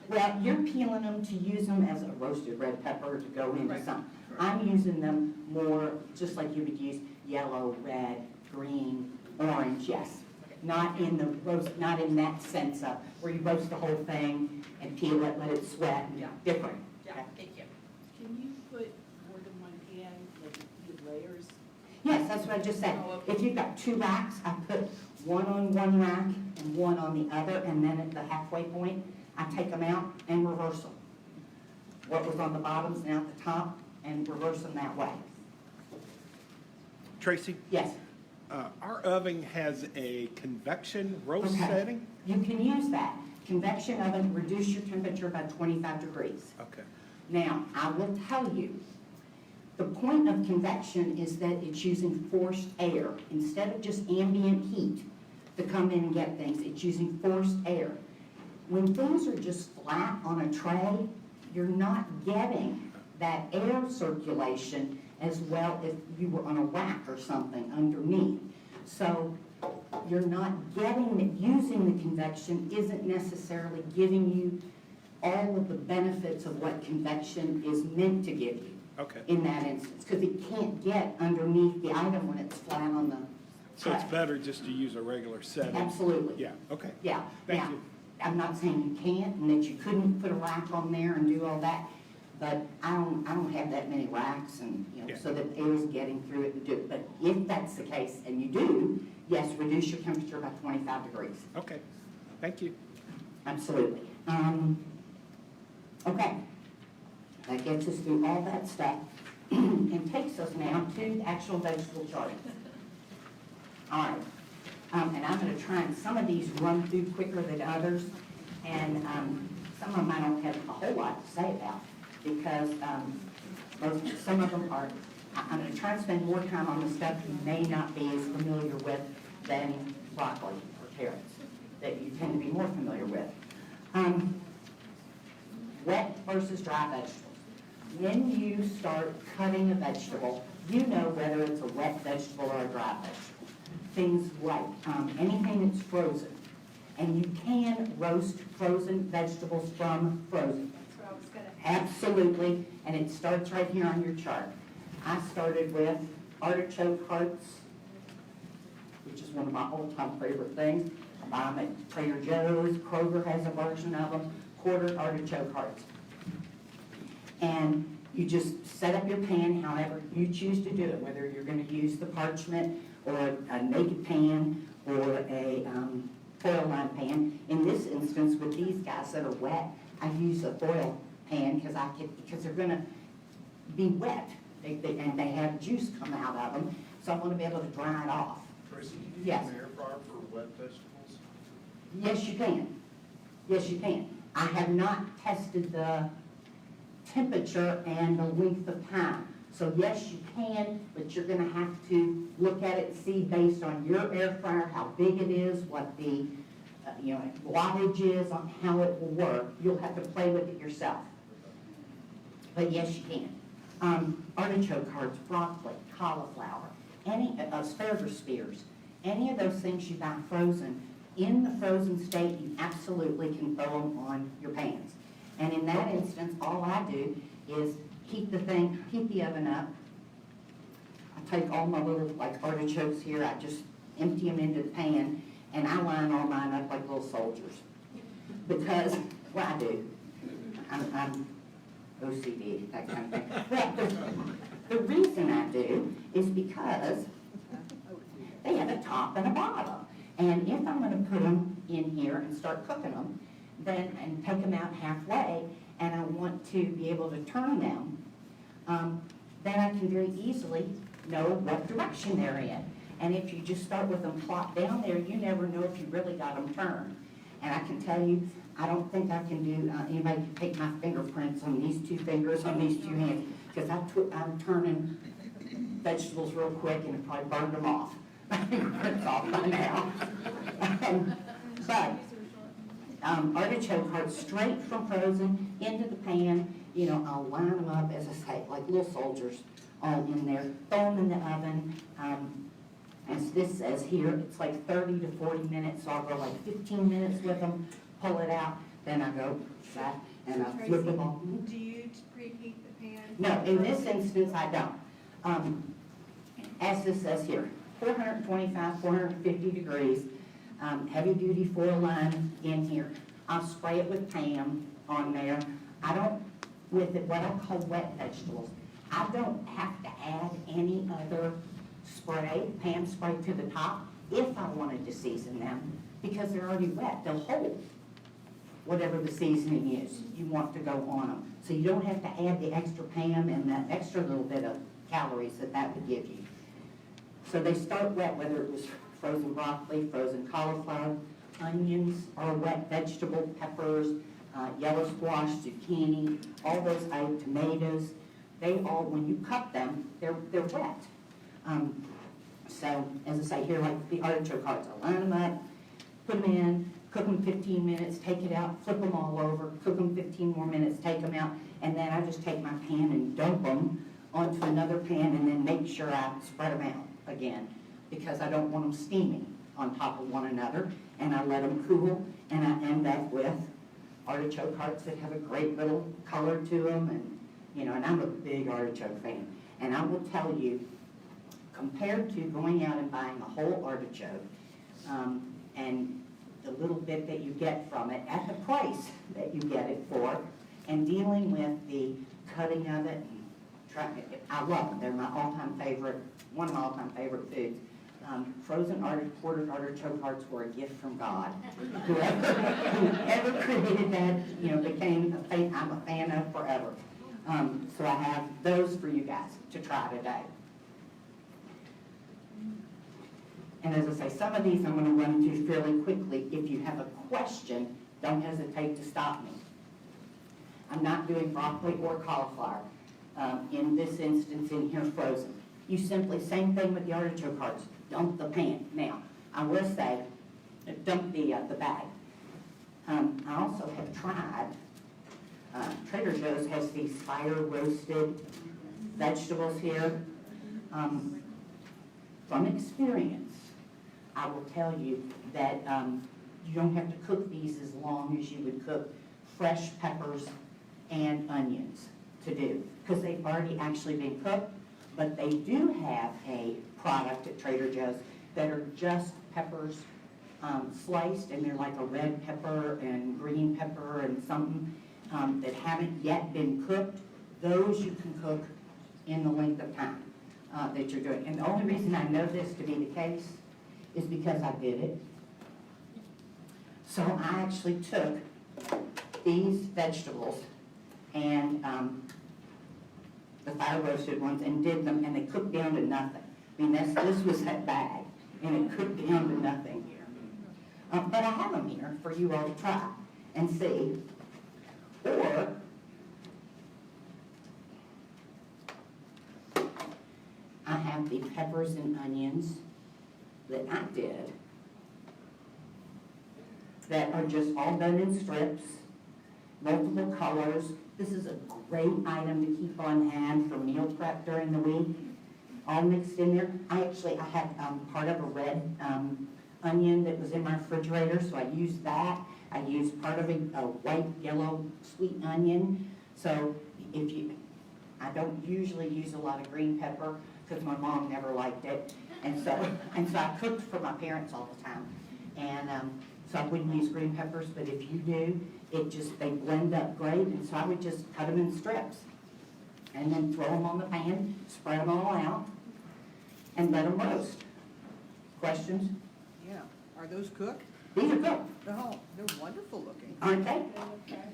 well, you're peeling them to use them as a roasted red pepper to go into Right. something. I'm using them more, just like you would use yellow, red, green, orange, yes. Not in the roast, not in that sense of where you roast the whole thing and peel it, let it sweat, and Yeah. different. Yeah, thank you. Can you put more than one pan, like with layers? Yes, that's what I just said. Oh, okay. If you've got 2 racks, I put one on one rack and one on the other, and then at the halfway point, I take them out and reverse them. What was on the bottom's now at the top, and reverse them that way. Tracy, Yes. our oven has a convection roast Okay. setting. You can use that. Convection oven, reduce your temperature by 25 degrees. Okay. Now, I will tell you, the point of convection is that it's using forced air. Instead of just ambient heat to come in and get things, it's using forced air. When things are just flat on a tray, you're not getting that air circulation as well if you were on a rack or something underneath. So you're not getting that. Using the convection isn't necessarily giving you all of the benefits of what convection is meant to give you Okay. in that instance, because it can't get underneath the item when it's flat on the So it's tray. better just to use a regular setting? Absolutely. Yeah, okay. Yeah. Thank Now, you. I'm not saying you can't and that you couldn't put a rack on there and do all that, but I don't have that many racks and, Yeah. so that air is getting through it and do it. But if that's the case, and you do, yes, reduce your temperature by 25 degrees. Okay, thank you. Absolutely. Okay. That gets us through all that stuff and takes us now to the actual vegetable chart. All right. And I'm going to try and some of these run through quicker than others. And some of them I don't have a whole lot to say about because some of them are, I'm going to try and spend more time on the stuff you may not be as familiar with than broccoli or carrots that you tend to be more familiar with. Wet versus dry vegetables. When you start cutting a vegetable, you know whether it's a wet vegetable or a dry vegetable. Things like anything that's frozen. And you can roast frozen vegetables from frozen. That's what I was gonna Absolutely, and it starts right here on your chart. I started with artichoke hearts, which is one of my all-time favorite things. I buy them at Trader Joe's, Kroger has a version of them, quartered artichoke hearts. And you just set up your pan however you choose to do it, whether you're gonna use the parchment or a naked pan or a foil lined pan. In this instance, with these guys that are wet, I use a foil pan because they're gonna be wet. And they have juice come out of them, so I wanna be able to dry it off. Tracy, do you Yes. use an air fryer for wet vegetables? Yes, you can. Yes, you can. I have not tested the temperature and the length of time. So yes, you can, but you're gonna have to look at it, see based on your air fryer, how big it is, what the, wattage is, on how it will work. You'll have to play with it yourself. But yes, you can. Artichoke hearts, broccoli, cauliflower, any asparagus spears, any of those things you buy frozen, in the frozen state, you absolutely can throw them on your pans. And in that instance, all I do is heat the oven up. I take all my little artichokes here, I just empty them into the pan, and I line all mine up like little soldiers. Because, well, I do. I'm OCD, that kind of thing. Well, the reason I do is because they have a top and a bottom. And if I'm gonna put them in here and start cooking them, and take them out halfway, and I want to be able to turn them, then I can very easily know what direction they're in. And if you just start with them plopped down there, you never know if you really got them turned. And I can tell you, I don't think I can do, anybody can take my fingerprints on these two fingers, on these two hands, because I'm turning vegetables real quick and it probably burned them off. My fingerprints off by now. But artichoke hearts straight from frozen into the pan, I'll line them up, as I say, like little soldiers all in there, throw them in the oven. As this says here, it's like 30 to 40 minutes, so I'll go like 15 minutes with them, pull it out, then I go back and I flip them all. Do you preheat the pan? No, in this instance, I don't. As this says here, 425, 450 degrees, heavy duty foil line in here. I'll spray it with Pam on there. I don't, with it, what I call wet vegetables, I don't have to add any other spray, Pam spray to the top, if I wanted to season them, because they're already wet. They'll hold whatever the seasoning is you want to go on them. So you don't have to add the extra Pam and that extra little bit of calories that would give you. So they start wet, whether it was frozen broccoli, frozen cauliflower, onions, or wet vegetable, peppers, yellow squash, zucchini, all those tomatoes. They all, when you cut them, they're wet. So, as I say here, like the artichoke hearts, I line them up, put them in, cook them 15 minutes, take it out, flip them all over, cook them 15 more minutes, take them out, and then I just take my pan and dump them onto another pan and then make sure I spread them out again, because I don't want them steaming on top of one another, and I let them cool, and I end up with artichoke hearts that have a great little color to them, and and I'm a big artichoke fan. And I will tell you, compared to going out and buying a whole artichoke, and the little bit that you get from it at the price that you get it for, and dealing with the cutting of it, and I love them. They're my all-time favorite, one of my all-time favorite foods. Frozen quartered artichoke hearts were a gift from God. Whoever created that, became a fan, I'm a fan of forever. So I have those for you guys to try today. And as I say, some of these I'm going to run through fairly quickly. If you have a question, don't hesitate to stop me. I'm not doing broccoli or cauliflower. In this instance in here, frozen. You simply, same thing with the artichoke hearts, dump the pan. Now, I will say, dump the bag. I also have tried Trader Joe's has these fire roasted vegetables here. From experience, I will tell you that you don't have to cook these as long as you would cook fresh peppers and onions to do, because they've already actually been cooked. But they do have a product at Trader Joe's that are just peppers sliced, and they're like a red pepper and green pepper and something that haven't yet been cooked. Those you can cook in the length of time that you're doing. And the only reason I know this to be the case is because I did it. So I actually took these vegetables and the fire roasted ones and did them, and they cooked down to nothing. I mean, this was that bag, and it cooked down to nothing. But I have them here for you all to try and see. Or I have the peppers and onions that I did that are just all done in strips, multiple colors. This is a great item to keep on hand for meal prep during the week, all mixed in there. I had part of a red onion that was in my refrigerator, so I used that. I used part of a white, yellow, sweet onion. So I don't usually use a lot of green pepper because my mom never liked it. And so I cooked for my parents all the time. And so I wouldn't use green peppers, but if you do, they blend up great. And so I would just cut them in strips and then throw them on the pan, spread them all out, and let them roast. Questions? Yeah, are those cooked? These are cooked, Oh, they're wonderful looking. aren't they?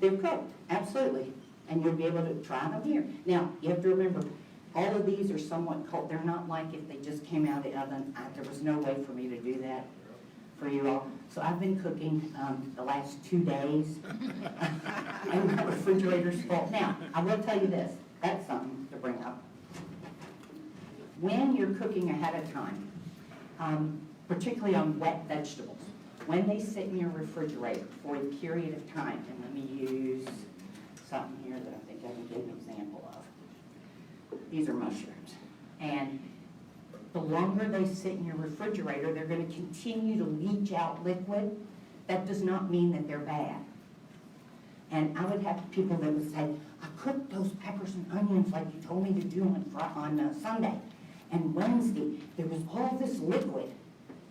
They're cooked, absolutely. And you'll be able to try them here. Now, you have to remember, all of these are somewhat cold. They're not like if they just came out of the oven. There was no way for me to do that for you all. So I've been cooking the last 2 days, and my refrigerator's full. Now, I will tell you this, that's something to bring up. When you're cooking ahead of time, particularly on wet vegetables, when they sit in your refrigerator for a period of time, and let me use something here that I think I can give an example of. These are mushrooms. And the longer they sit in your refrigerator, they're going to continue to leach out liquid. That does not mean that they're bad. And I would have people that would say, I cooked those peppers and onions like you told me to do on Sunday. And Wednesday, there was all this liquid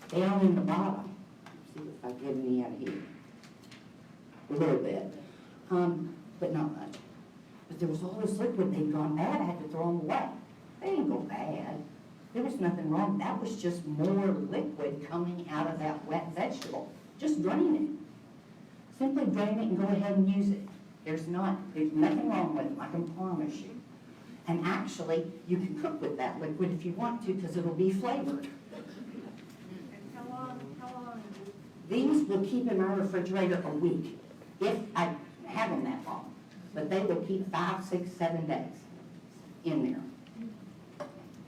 down in the bottom. Let's see if I get any out of here. A little bit, but not much. But there was all this liquid, they'd gone bad, I had to throw them away. They didn't go bad. There was nothing wrong. That was just more liquid coming out of that wet vegetable. Just drain it. Simply drain it and go ahead and use it. There's nothing wrong with them, I can promise you. And actually, you can cook with that liquid if you want to, because it'll be flavored. And how long? These will keep in my refrigerator a week, if I have them that long. But they will keep 5, 6, 7 days in there.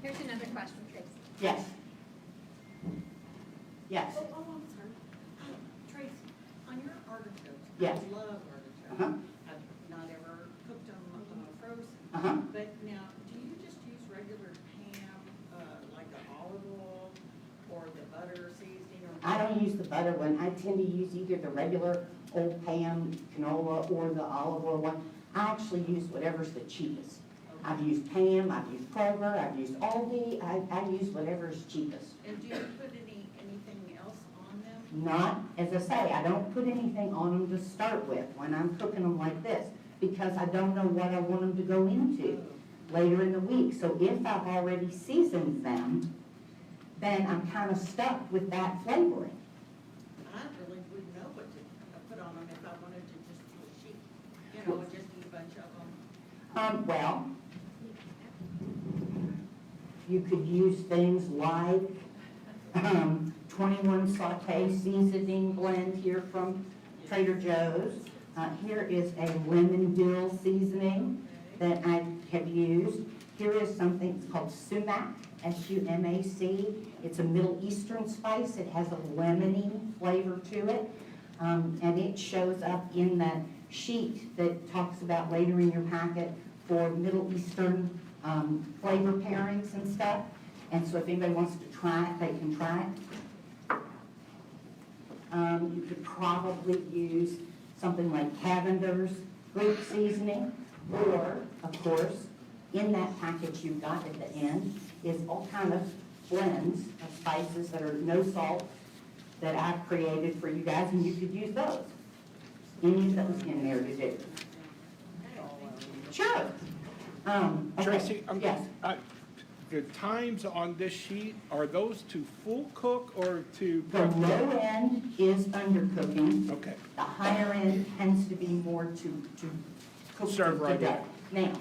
Here's another question, Tracy. Yes. Yes. Oh, I'm sorry. Tracy, on your artichokes, Yes. I love artichokes. Uh-huh. I've not ever cooked them frozen. Uh-huh. But now, do you just use regular Pam, like the olive oil or the butter seasoning? Or I don't use the butter one. I tend to use either the regular old Pam canola or the olive oil one. I actually use whatever's the cheapest. I've used Pam, I've used Kroger, I've used Aldi, I use whatever's cheapest. And do you put anything else on them? Not, as I say, I don't put anything on them to start with when I'm cooking them like this, because I don't know what I want them to go into later in the week. So if I've already seasoned them, then I'm kind of stuck with that flavoring. I really wouldn't know what to put on them if I wanted to just do a sheet, just eat a bunch of them. Well, you could use things like 21 Saute seasoning blend here from Trader Joe's. Here is a lemon dill seasoning that I have used. Here is something it's called sumac, S-U-M-A-C. It's a Middle Eastern spice. It has a lemony flavor to it. And it shows up in that sheet that talks about later in your packet for Middle Eastern flavor pairings and stuff. And so if anybody wants to try it, they can try it. You could probably use something like Cavender's Greek seasoning, or, of course, in that package you've got at the end is all kind of blends of spices that are no salt that I've created for you guys, and you could use those. Any of those in there to do. Sure. Okay. Tracy, Yes. The times on this sheet, are those to full cook or to? The low end is undercooking. Okay. The higher end tends to be more to cook Serve right to death. Now,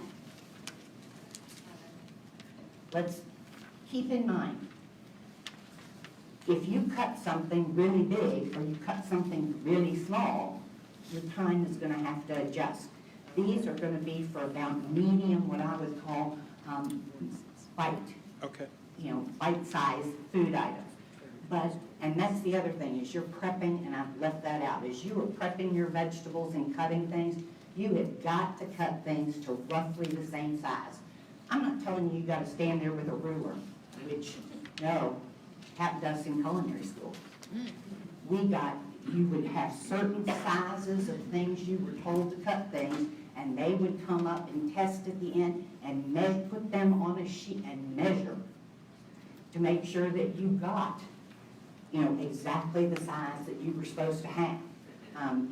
let's keep in mind, if you cut something really big or you cut something really small, your time is gonna have to adjust. These are gonna be for about medium, what I would call bite, Okay. bite-sized food items. But, and that's the other thing, is you're prepping, and I've left that out, is you are prepping your vegetables and cutting things, you have got to cut things to roughly the same size. I'm not telling you you gotta stand there with a ruler, which, no, happened to us in culinary school. You would have certain sizes of things you were told to cut things, and they would come up and test at the end and put them on a sheet and measure to make sure that you got, exactly the size that you were supposed to have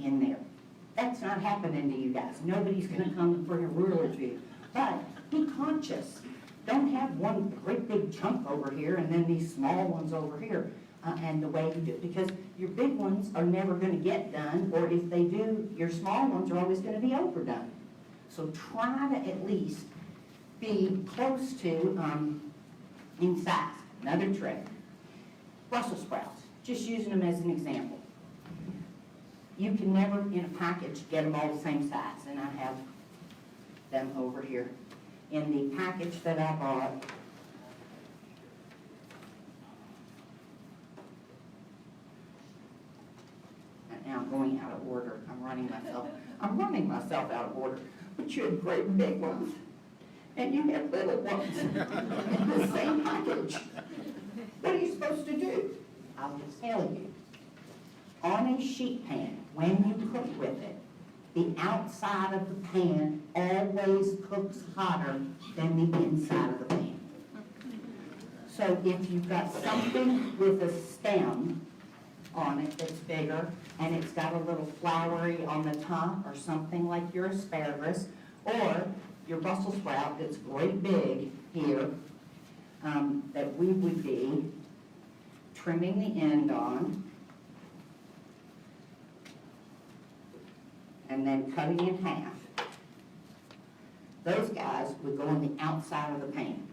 in there. That's not happening to you guys. Nobody's gonna come and bring a ruler to you. But be conscious. Don't have one great big chunk over here and then these small ones over here. And the way you do it, because your big ones are never gonna get done, or if they do, your small ones are always gonna be overdone. So try to at least be close to in size. Another trick, Brussels sprouts, just using them as an example. You can never, in a package, get them all the same size, and I have them over here. In the package that I bought, now I'm going out of order. I'm running myself out of order. But you have great big ones, and you have little ones in the same package. What are you supposed to do? I will tell you. On a sheet pan, when you cook with it, the outside of the pan always cooks hotter than the inside of the pan. So if you've got something with a stem on it that's bigger, and it's got a little floury on the top, or something like your asparagus, or your Brussels sprout that's great big here, that we would be trimming the end on, and then cutting in half. Those guys would go on the outside of the pan.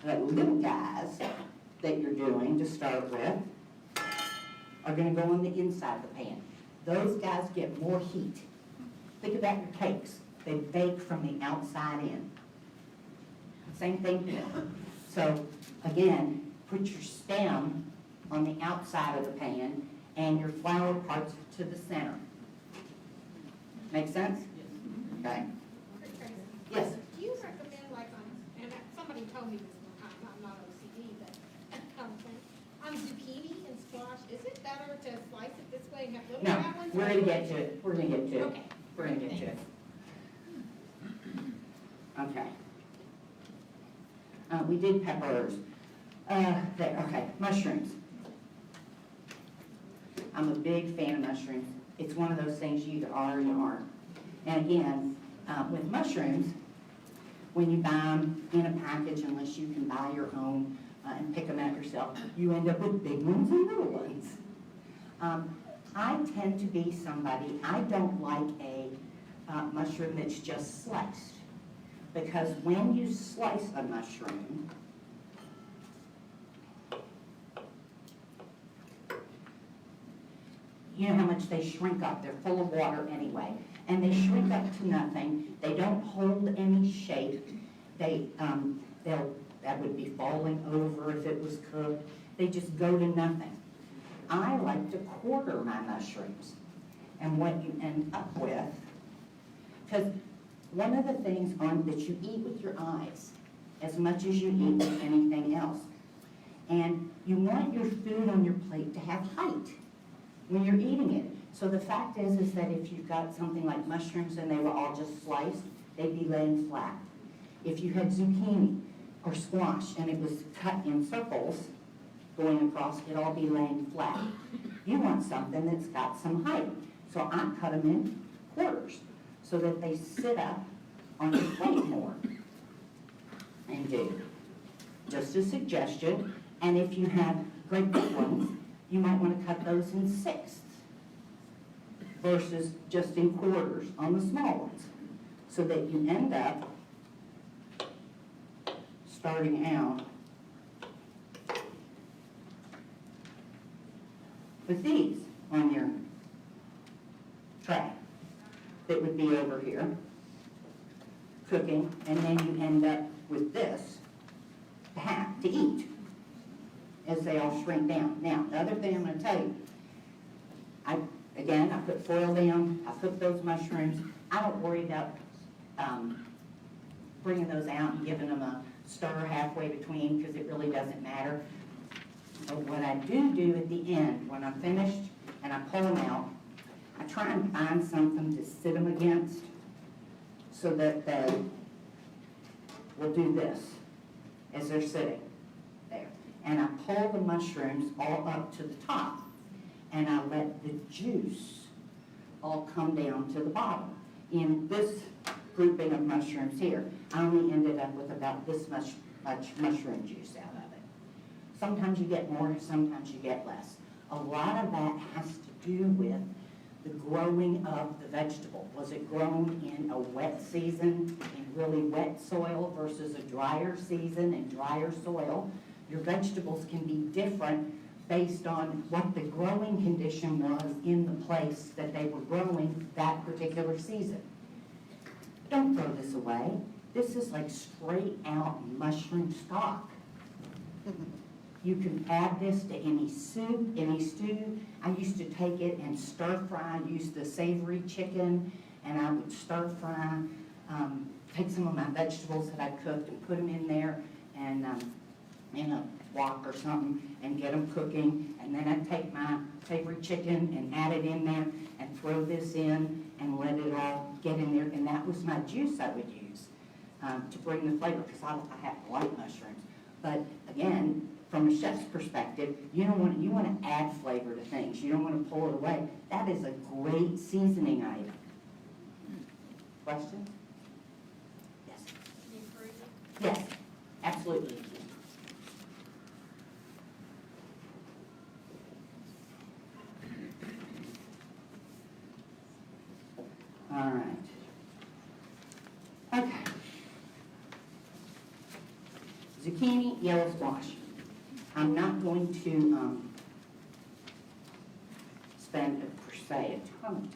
The little guys that you're doing to start with are gonna go on the inside of the pan. Those guys get more heat. Think about your cakes. They bake from the outside in. Same thing here. So again, put your stem on the outside of the pan and your flour parts to the center. Make sense? Okay. Yes. Do you recommend, like, and somebody told me this one time, I'm not OCD, but on zucchini and squash, is it better to slice it this way and have little No, round ones? we're gonna get to it. We're gonna get to it. Okay. We're gonna get to it. Okay. We did peppers. There, okay, mushrooms. I'm a big fan of mushrooms. It's one of those things you either are or you aren't. And again, with mushrooms, when you buy them in a package, unless you can buy your own and pick them out yourself, you end up with big ones and little ones. I tend to be somebody, I don't like a mushroom that's just sliced. Because when you slice a mushroom, you know how much they shrink up. They're full of water anyway. And they shrink up to nothing. They don't hold any shape. That would be falling over if it was cooked. They just go to nothing. I like to quarter my mushrooms. and what you end up with. Because one of the things that you eat with your eyes as much as you eat with anything else. And you want your food on your plate to have height when you're eating it. So the fact is that if you've got something like mushrooms and they were all just sliced, they'd be laying flat. If you had zucchini or squash and it was cut in circles going across, it'd all be laying flat. You want something that's got some height. So I cut them in quarters so that they sit up on your plate more. And do. Just a suggestion. And if you have great big ones, you might want to cut those in sixths versus just in quarters on the small ones, so that you end up starting out with these on your tray that would be over here cooking, and then you end up with this to eat as they all shrink down. Now, the other thing I'm going to tell you, I put foil down, I cook those mushrooms. I don't worry about bringing those out and giving them a stir halfway between, because it really doesn't matter. But what I do at the end, when I'm finished and I pull them out, I try and find something to sit them against so that they will do this as they're sitting there. And I pull the mushrooms all up to the top, and I let the juice all come down to the bottom. In this grouping of mushrooms here, I only ended up with about this much mushroom juice out of it. Sometimes you get more, sometimes you get less. A lot of that has to do with the growing of the vegetable. Was it grown in a wet season, in really wet soil, versus a drier season and drier soil? Your vegetables can be different based on what the growing condition was in the place that they were growing that particular season. Don't throw this away. This is like straight out mushroom stock. You can add this to any soup, any stew. I used to take it and stir fry, use the savory chicken, and I would stir fry, take some of my vegetables that I cooked and put them in there, and in a wok or something, and get them cooking. And then I'd take my savory chicken and add it in there and throw this in and let it all get in there. And that was my juice I would use to bring the flavor, because I happen to like mushrooms. But again, from a chef's perspective, you want to add flavor to things. You don't want to pull it away. That is a great seasoning item. Question? Yes. Can you freeze it? Yes, absolutely. All right. Okay. Zucchini, yellow squash. I'm not going to spend, per se, a ton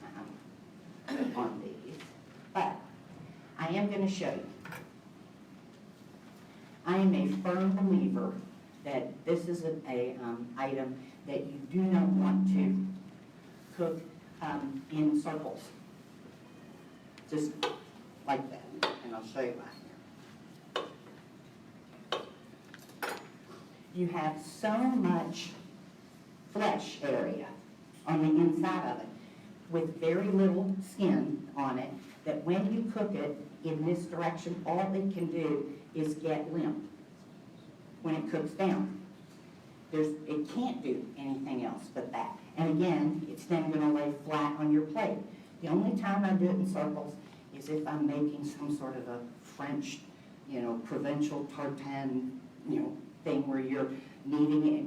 of time on these, but I am going to show you. I am a firm believer that this is an item that you do not want to cook in circles, just like that, and I'll show you right here. You have so much flesh area on the inside of it with very little skin on it, that when you cook it in this direction, all it can do is get limp when it cooks down. It can't do anything else but that. And again, it's then going to lay flat on your plate. The only time I do it in circles is if I'm making some sort of a French, provincial tartane, thing where you're kneading it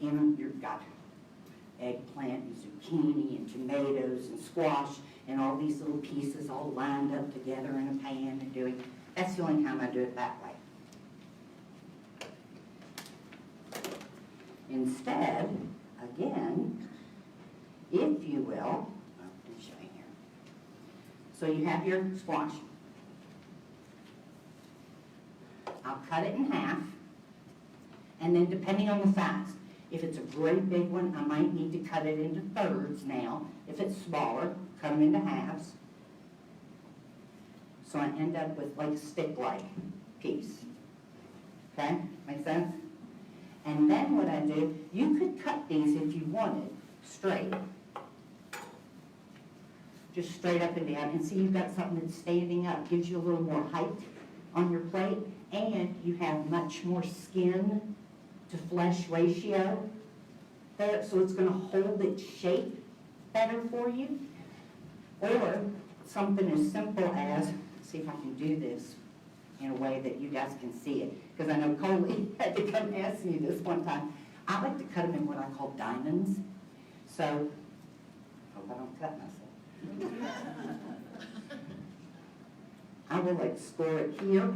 and you've got eggplant and zucchini and tomatoes and squash and all these little pieces all lined up together in a pan and doing. That's the only time I do it that way. Instead, again, if you will, let me show you here. So you have your squash. I'll cut it in half, and then depending on the size, If it's a great big one, I might need to cut it into thirds now. If it's smaller, cut them into halves. So I end up with like a stick-like piece. Okay, make sense? And then what I do, you could cut these if you wanted, straight. Just straight up and down, and see you've got something that's standing up, gives you a little more height on your plate, and you have much more skin to flesh ratio there, so it's gonna hold its shape better for you. Or something as simple as, see if I can do this in a way that you guys can see it, because I know Coley had to come ask me this one time. I like to cut them in what I call diamonds, so, hope I don't cut myself. I will like score it here,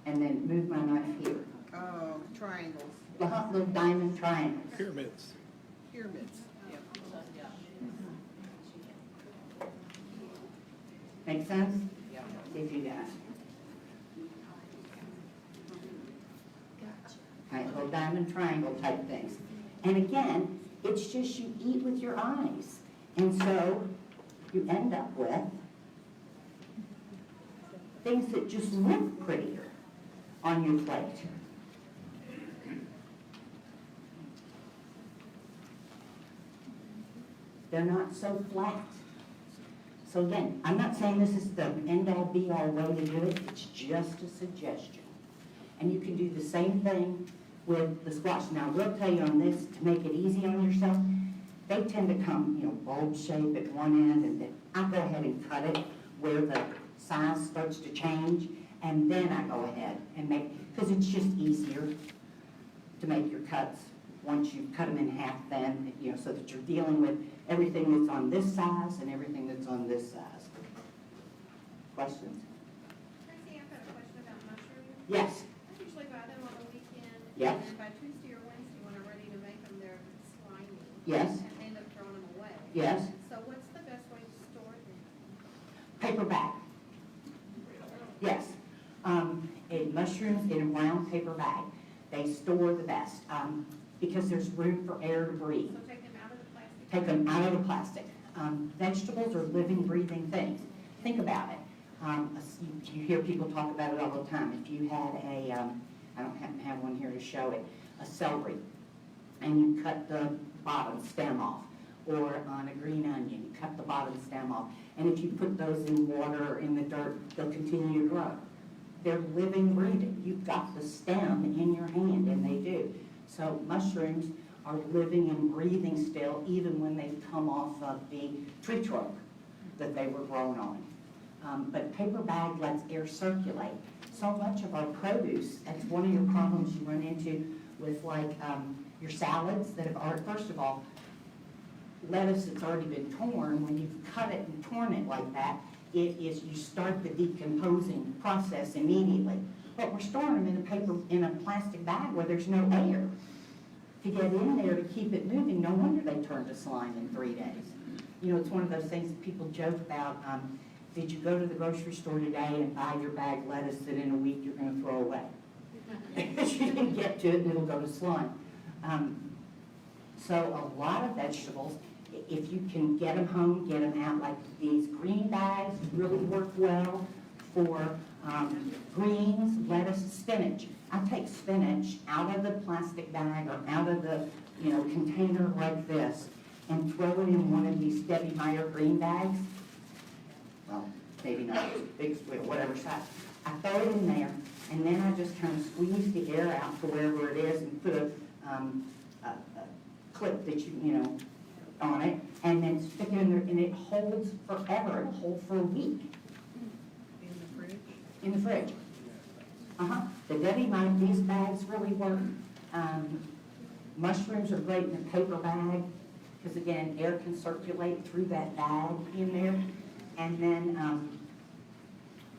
and then move my knife here. Oh, triangles, Little diamond triangles. Pyramids. pyramids, yeah. Make sense? Yeah. See if you guys. Right, little diamond triangle type things. And again, it's just you eat with your eyes. And so you end up with things that just look prettier on your plate. They're not so flat. So again, I'm not saying this is the end-all be-all way to do it, it's just a suggestion. And you can do the same thing with the squash. Now, I will tell you on this, to make it easy on yourself, they tend to come, bulb shape at one end, and then I go ahead and cut it where the size starts to change, and then I go ahead and make, because it's just easier to make your cuts once you cut them in half then, so that you're dealing with everything that's on this size and everything that's on this size. Questions? Tracy, I've got a question about mushrooms. Yes. I usually buy them on the weekend. Yep. And then by Tuesday or Wednesday, when I'm ready to make them, they're slimy. Yes. And I end up throwing them away. Yes. So what's the best way to store them? Paper bag. Yes. Mushrooms in a brown paper bag. They store the best because there's room for air to breathe. So take them out of the plastic? Take them out of the plastic. Vegetables are living, breathing things. Think about it. You hear people talk about it all the time. If you had I don't happen to have one here to show it, a celery, and you cut the bottom stem off, or on a green onion, you cut the bottom stem off, and if you put those in water or in the dirt, they'll continue to grow. They're living, breathing. You've got the stem in your hand, and they do. So mushrooms are living and breathing still, even when they come off of the tree trunk that they were grown on. But paper bag lets air circulate. So much of our produce, that's one of your problems you run into with your salads that have already, first of all, lettuce that's already been torn, when you've cut it and torn it like that, you start the decomposing process immediately. But we're storing them in a plastic bag where there's no air to get in there to keep it moving. No wonder they turn to slime in 3 days. It's one of those things that people joke about. Did you go to the grocery store today and buy your bag lettuce that in a week you're going to throw away? Because you didn't get to it and it'll go to slime. So a lot of vegetables, if you can get them home, get them out. Like these green bags really work well for greens, lettuce, spinach. I take spinach out of the plastic bag or out of the container like this and throw it in one of these Debbie Meyer green bags. Well, maybe not as big, whatever size. I throw it in there, and then I just kind of squeeze the air out to wherever it is and put a clip that on it, and then stick it in there, and it holds forever. It'll hold for a week. In the fridge? In the fridge. The Debbie Meyer, these bags really work. Mushrooms are great in a paper bag, because again, air can circulate through that bag in there. And then,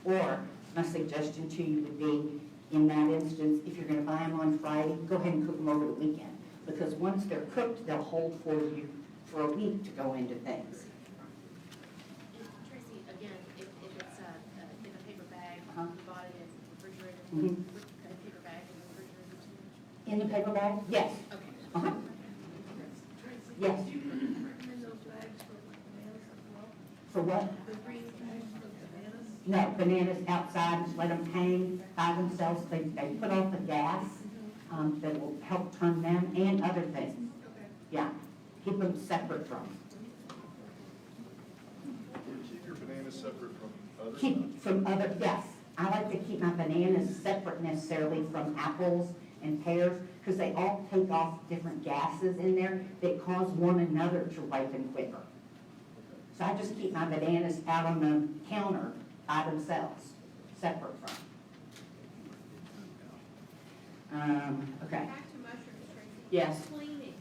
or my suggestion to you would be, in that instance, if you're going to buy them on Friday, go ahead and cook them over the weekend. Because once they're cooked, they'll hold for you for a week to go into things. Tracy, again, if it's in a paper bag, Uh-huh. you bought it in the refrigerator, Mhm. a paper bag in the refrigerator too? In the paper bag? Yes. Okay. Uh-huh. Yes, Do you recommend those bags for like bananas as well? for what? The green bags for bananas? No, bananas outside, let them hang by themselves, they put off the gas, that will help turn them and other things. Okay. Yeah, keep them separate from. Keep your bananas separate from other stuff. Keep from other, yes, I like to keep my bananas separate necessarily from apples and pears, because they all take off different gases in there that cause one another to ripen quicker. So I just keep my bananas out on the counter by themselves, separate from. Okay, Back to mushrooms, Tracy. yes. Cleaning,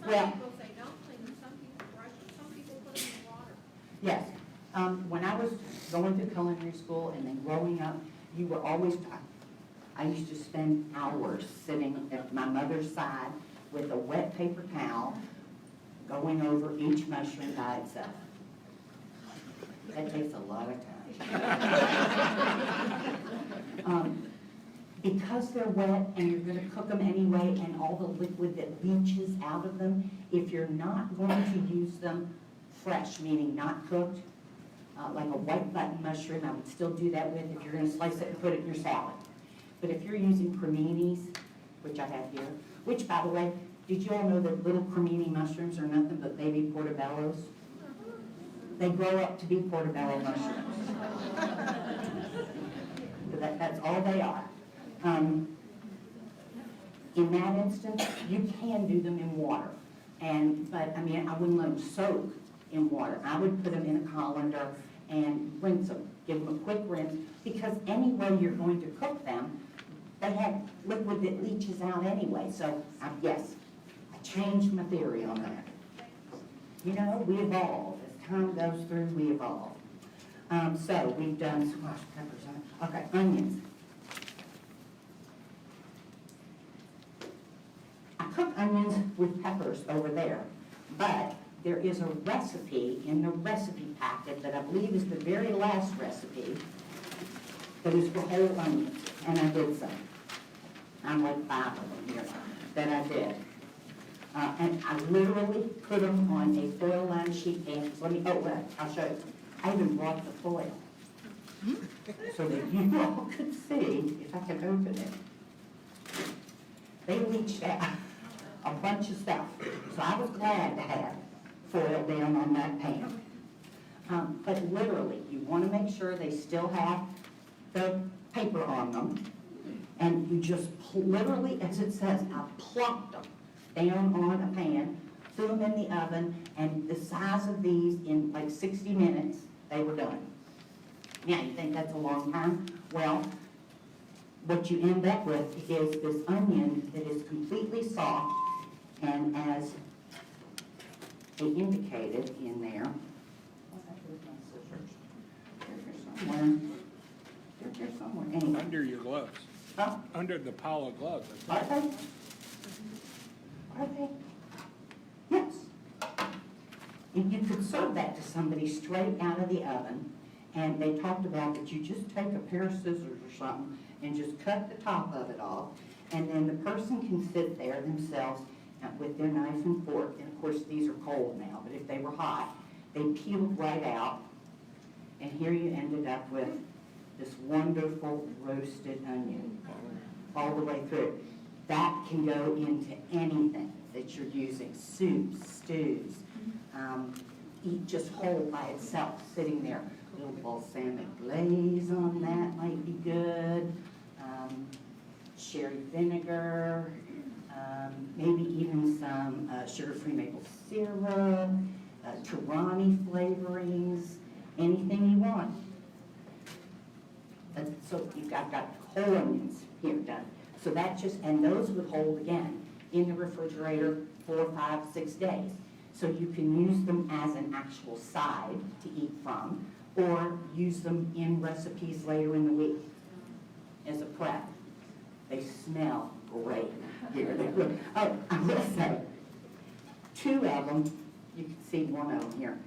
some Well- people say don't clean them, some people brush them, some people put them in water. Yes. When I was going to culinary school and then growing up, you were always, I used to spend hours sitting at my mother's side with a wet paper towel going over each mushroom by itself. That takes a lot of time. Because they're wet and you're gonna cook them anyway, and all the liquid that leaches out of them, if you're not going to use them fresh, meaning not cooked, like a white button mushroom, I would still do that with if you're gonna slice it and put it in your salad. But if you're using creminis, which I have here, which by the way, did you all know that little cremini mushrooms are nothing but baby portobellos? They grow up to be portobello mushrooms. So that's all they are. In that instance, you can do them in water. But I mean, I wouldn't let them soak in water. I would put them in a colander and rinse them, give them a quick rinse, because any way you're going to cook them, they have liquid that leaches out anyway. So, yes, I changed my theory on that. You know, we evolve. As time goes through, we evolve. So we've done squash, peppers, okay, onions. I cook onions with peppers over there, but there is a recipe in the recipe packet that I believe is the very last recipe that is for whole onions, and I did some. I'm like 5 of them here that I did. And I literally put them on a foil-lined sheet pan. I'll show you. I even brought the foil so that you all could see, if I can open it. They leached out a bunch of stuff, so I was glad to have foil down on that pan. But literally, you want to make sure they still have the paper on them, and you just literally, as it says, I plopped them down on a pan, threw them in the oven, and the size of these, in like 60 minutes, they were done. Now, you think that's a long time? Well, what you end up with is this onion that is completely soft, and as they indicated in there, they're here somewhere, anyway. Under your gloves, Huh? under the pile of gloves. Are they? Are they? Yes. And you could serve that to somebody straight out of the oven, and they talked about that you just take a pair of scissors or something and just cut the top of it off, and then the person can sit there themselves with their knife and fork, and of course these are cold now, but if they were hot, they peeled right out, and here you ended up with this wonderful roasted onion all the way through. That can go into anything that you're using, soups, stews, eat just whole by itself, sitting there. A little balsamic glaze on that might be good, sherry vinegar, maybe even some sugar-free maple syrup, Traci flavorings, anything you want. So I've got whole onions here done. So that just, and those would hold again in the refrigerator 4, 5, 6 days. So you can use them as an actual side to eat from, or use them in recipes later in the week as a prep. They smell great. Here, oh, I will say, 2 of them, you can see one of them here.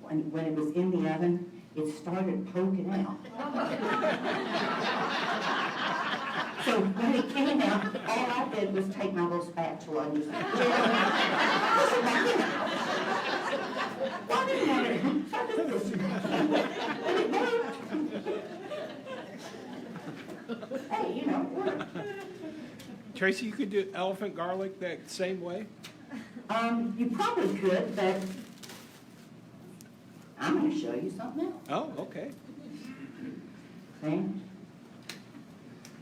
When it was in the oven, it started poking out. So when it came out, all I did was take my little spatula and just, wait a minute, how did this? And it worked. Hey, you know, it worked. Tracy, you could do elephant garlic that same way? You probably could, but I'm gonna show you something else. Oh, okay. See?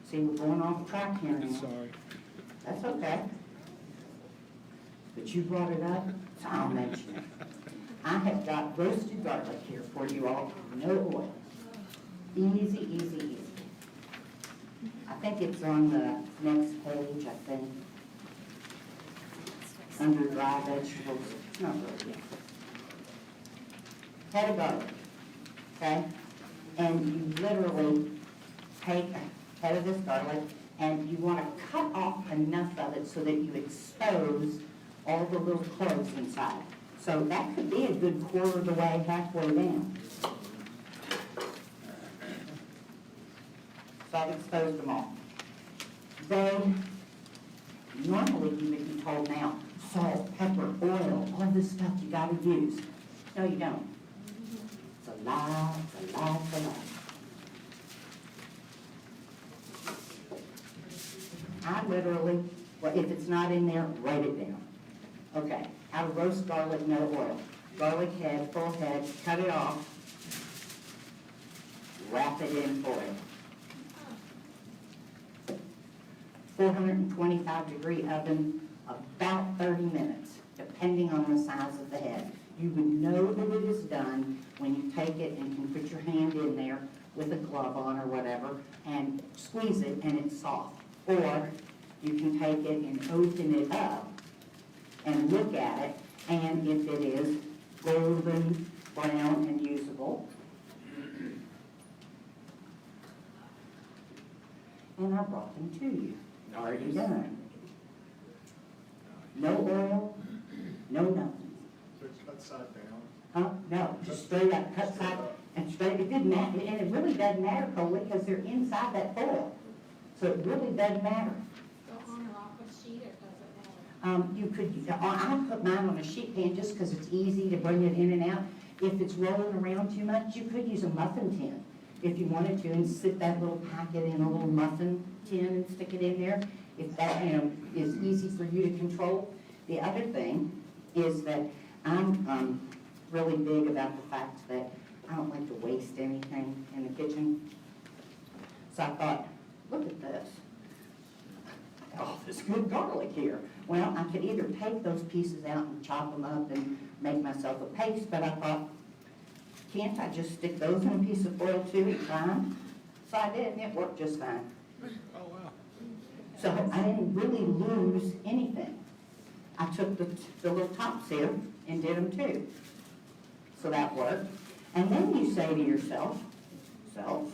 See, we're going off track here now. Sorry. That's okay. But you brought it up, so I'll mention it. I have got roasted garlic here for you all, no oil. Easy, easy, easy. I think it's on the next page, I think. Under dry vegetables, it's not really yet. Head of garlic, okay? And you literally take a head of this garlic and you want to cut off enough of it so that you expose all the little cloves inside. So that could be a good quarter of the way, halfway down. So I've exposed them all. Then, normally you would be told now, salt, pepper, oil, all this stuff you gotta use. No, you don't. It's a lie, it's a lie, it's a lie. I literally, well, if it's not in there, write it down. Okay, how to roast garlic, no oil. Garlic head, full head, cut it off, wrap it in foil. 425-degree oven, about 30 minutes, depending on the size of the head. You would know that it is done when you take it and can put your hand in there with a glove on or whatever and squeeze it and it's soft. Or you can take it and open it up and look at it, and if it is golden brown and usable, and I brought them to you. Already done. No oil, no nothing. So it's cut side down. Huh? No, just straight up, cut side and straight. It didn't matter, and it really doesn't matter, Coley, because they're inside that foil. So it really doesn't matter. Go on or off a sheet, or does it matter? You could, I put mine on a sheet pan just because it's easy to bring it in and out. If it's rolling around too much, you could use a muffin tin if you wanted to, and sit that little packet in a little muffin tin and stick it in there. If that, is easy for you to control. The other thing is that I'm really big about the fact that I don't like to waste anything in the kitchen. So I thought, look at this. Oh, this good garlic here. Well, I could either take those pieces out and chop them up and make myself a paste, but I thought, can't I just stick those in a piece of foil too? It's fine. So I did, and it worked just fine. Oh, wow. So I didn't really lose anything. I took the little tops here and did them too. So that worked. And then you say to yourself, I've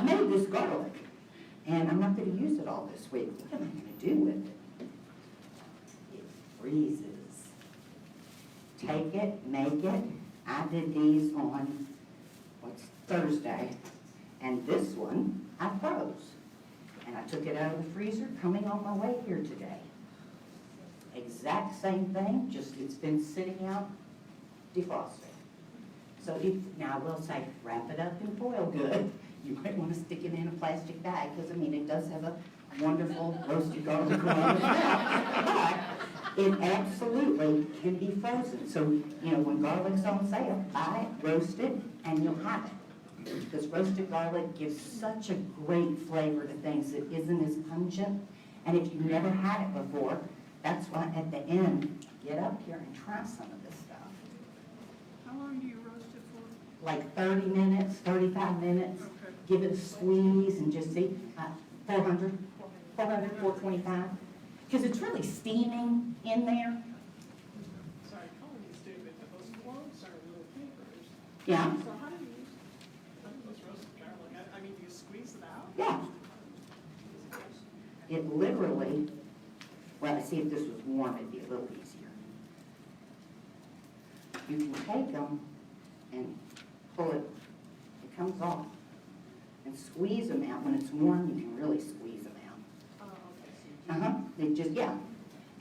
made this garlic, and I'm not going to use it all this week. What am I going to do with it? It freezes. Take it, make it. I did these on, Thursday, and this one I froze. And I took it out of the freezer coming on my way here today. Exact same thing, just it's been sitting out defrosted. So now I will say, wrap it up in foil good. You might want to stick it in a plastic bag, because it does have a wonderful roasted garlic aroma. But it absolutely can be frozen. So, when garlic's on sale, buy it, roast it, and you'll have it. Because roasted garlic gives such a great flavor to things. It isn't as pungent. And if you've never had it before, that's why at the end, get up here and try some of this stuff. How long do you roast it for? Like 30 minutes, 35 minutes. Okay. Give it a squeeze and just see, 400, 425. Because it's really steaming in there. Sorry, calling you stupid, but those cloves are little papers. Yeah, So how do you use those roasted garlic? I mean, do you squeeze it out? yeah. It literally, well, see, if this was warm, it'd be a little easier. You can take them and pull it, it comes off. And squeeze them out. When it's warm, you can really squeeze them out. Oh, okay. They just, yeah.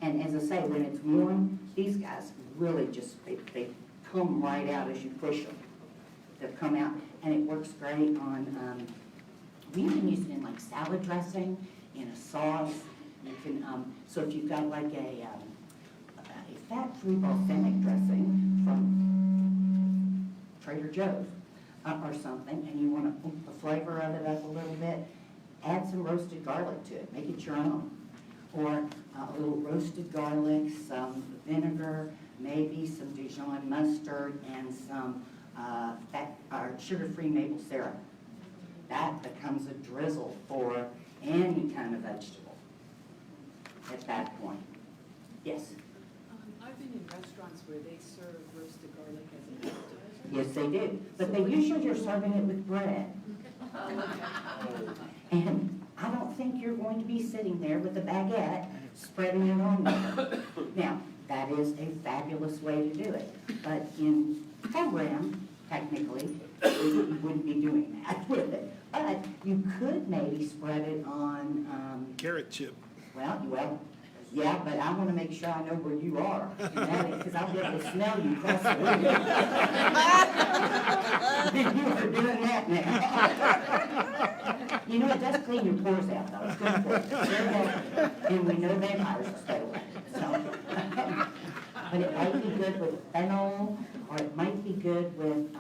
And as I say, when it's warm, these guys really just, they come right out as you push them. They'll come out, and it works great on, we even use it in like salad dressing, in a sauce. You can, so if you've got like a fat-free balsamic dressing from Trader Joe's or something, and you want to pump the flavor of it up a little bit, add some roasted garlic to it, make it your own. Or a little roasted garlic, some vinegar, maybe some Dijon mustard, and some sugar-free maple syrup. That becomes a drizzle for any kind of vegetable at that point. Yes? I've been in restaurants where they serve roasted garlic as an appetizer. Yes, they do. But they usually are serving it with bread. And I don't think you're going to be sitting there with a baguette spreading it on there. Now, that is a fabulous way to do it. But in program, technically, you wouldn't be doing that with it. But you could maybe spread it on, Carrot chip. well, yeah, but I want to make sure I know where you are. Because I'll be able to smell you across the room. You are doing that now. You know, it does clean your pores out, though. It's good for you. Very healthy. And we know vampires will stay away. So, but it might be good with fennel, or it might be good with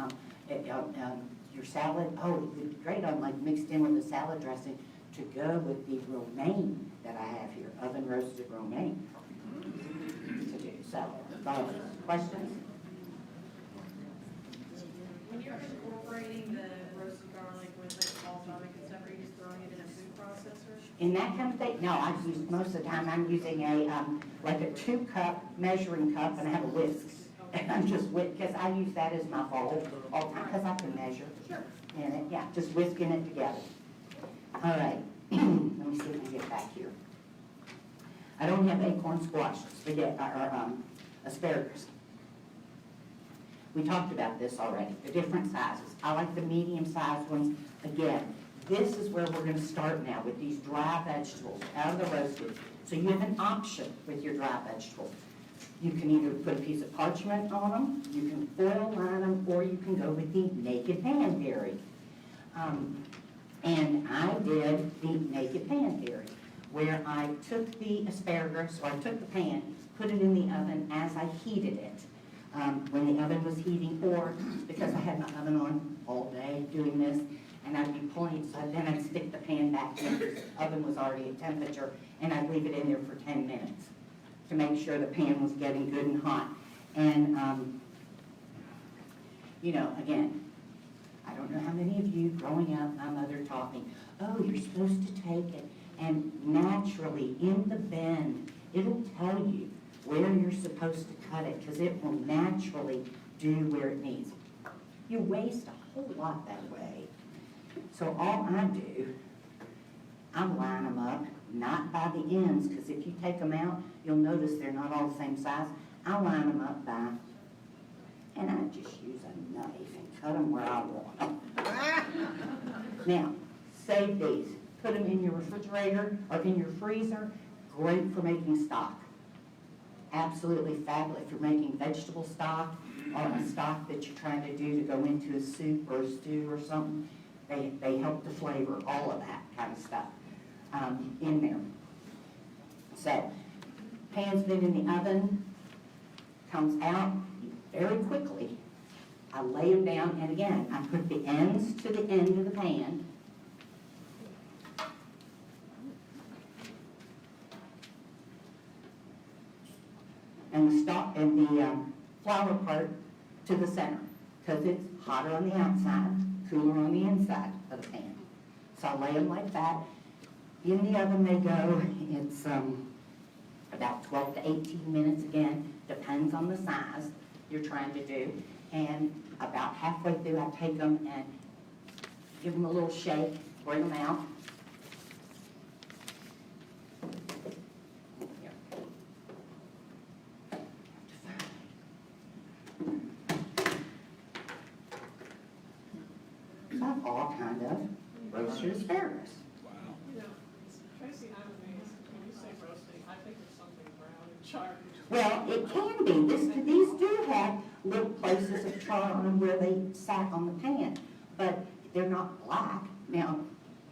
your salad. Oh, it would be great on like mixed in with the salad dressing to go with the romaine that I have here, oven roasted romaine to do. So, questions? When you're incorporating the roasted garlic with like balsamic and stuff, are you just throwing it in a food processor? In that kind of thing, no, I use, most of the time I'm using a, like a 2-cup measuring cup, and I have a whisk. And I'm just because I use that as my bowl all the time, because I can measure. Sure. And yeah, just whisking it together. All right, let me see if I can get back here. I don't have acorn squash, or asparagus. We talked about this already, the different sizes. I like the medium-sized ones. Again, this is where we're going to start now with these dry vegetables out of the roasted. So you have an option with your dry vegetables. You can either put a piece of parchment on them, you can foil line them, or you can go with the naked pan theory. And I did the naked pan theory, where I took the asparagus, or I took the pan, put it in the oven as I heated it. When the oven was heating, or because I had my oven on all day doing this, and I'd be pulling it, so then I'd stick the pan back in, the oven was already at temperature, and I'd leave it in there for 10 minutes to make sure the pan was getting good and hot. And, you know, again, I don't know how many of you growing up, my mother taught me, oh, you're supposed to take it, and naturally, in the bend, it'll tell you where you're supposed to cut it, because it will naturally do where it needs. You waste a whole lot that way. So all I do, I line them up, not by the ends, because if you take them out, you'll notice they're not all the same size. I line them up by, and I just use a knife and cut them where I want them. Now, save these. Put them in your refrigerator or in your freezer. Great for making stock. Absolutely fabulous if you're making vegetable stock or a stock that you're trying to do to go into a soup or a stew or something. They help to flavor all of that kind of stuff in there. So, pan's been in the oven, comes out very quickly. I lay them down, and again, I put the ends to the end of the pan. And the stock and the flour part to the center, because it's hotter on the outside, cooler on the inside of the pan. So I lay them like that. In the oven they go. It's about 12 to 18 minutes again, depends on the size you're trying to do. And about halfway through, I take them and give them a little shake, bring them out. all kind of roasted asparagus. Wow. You know, Tracy, I'm amazed. When you say roasting, I think of something brown and charred. Well, it can be. These do have little places of char on them where they sat on the pan, but they're not black. Now,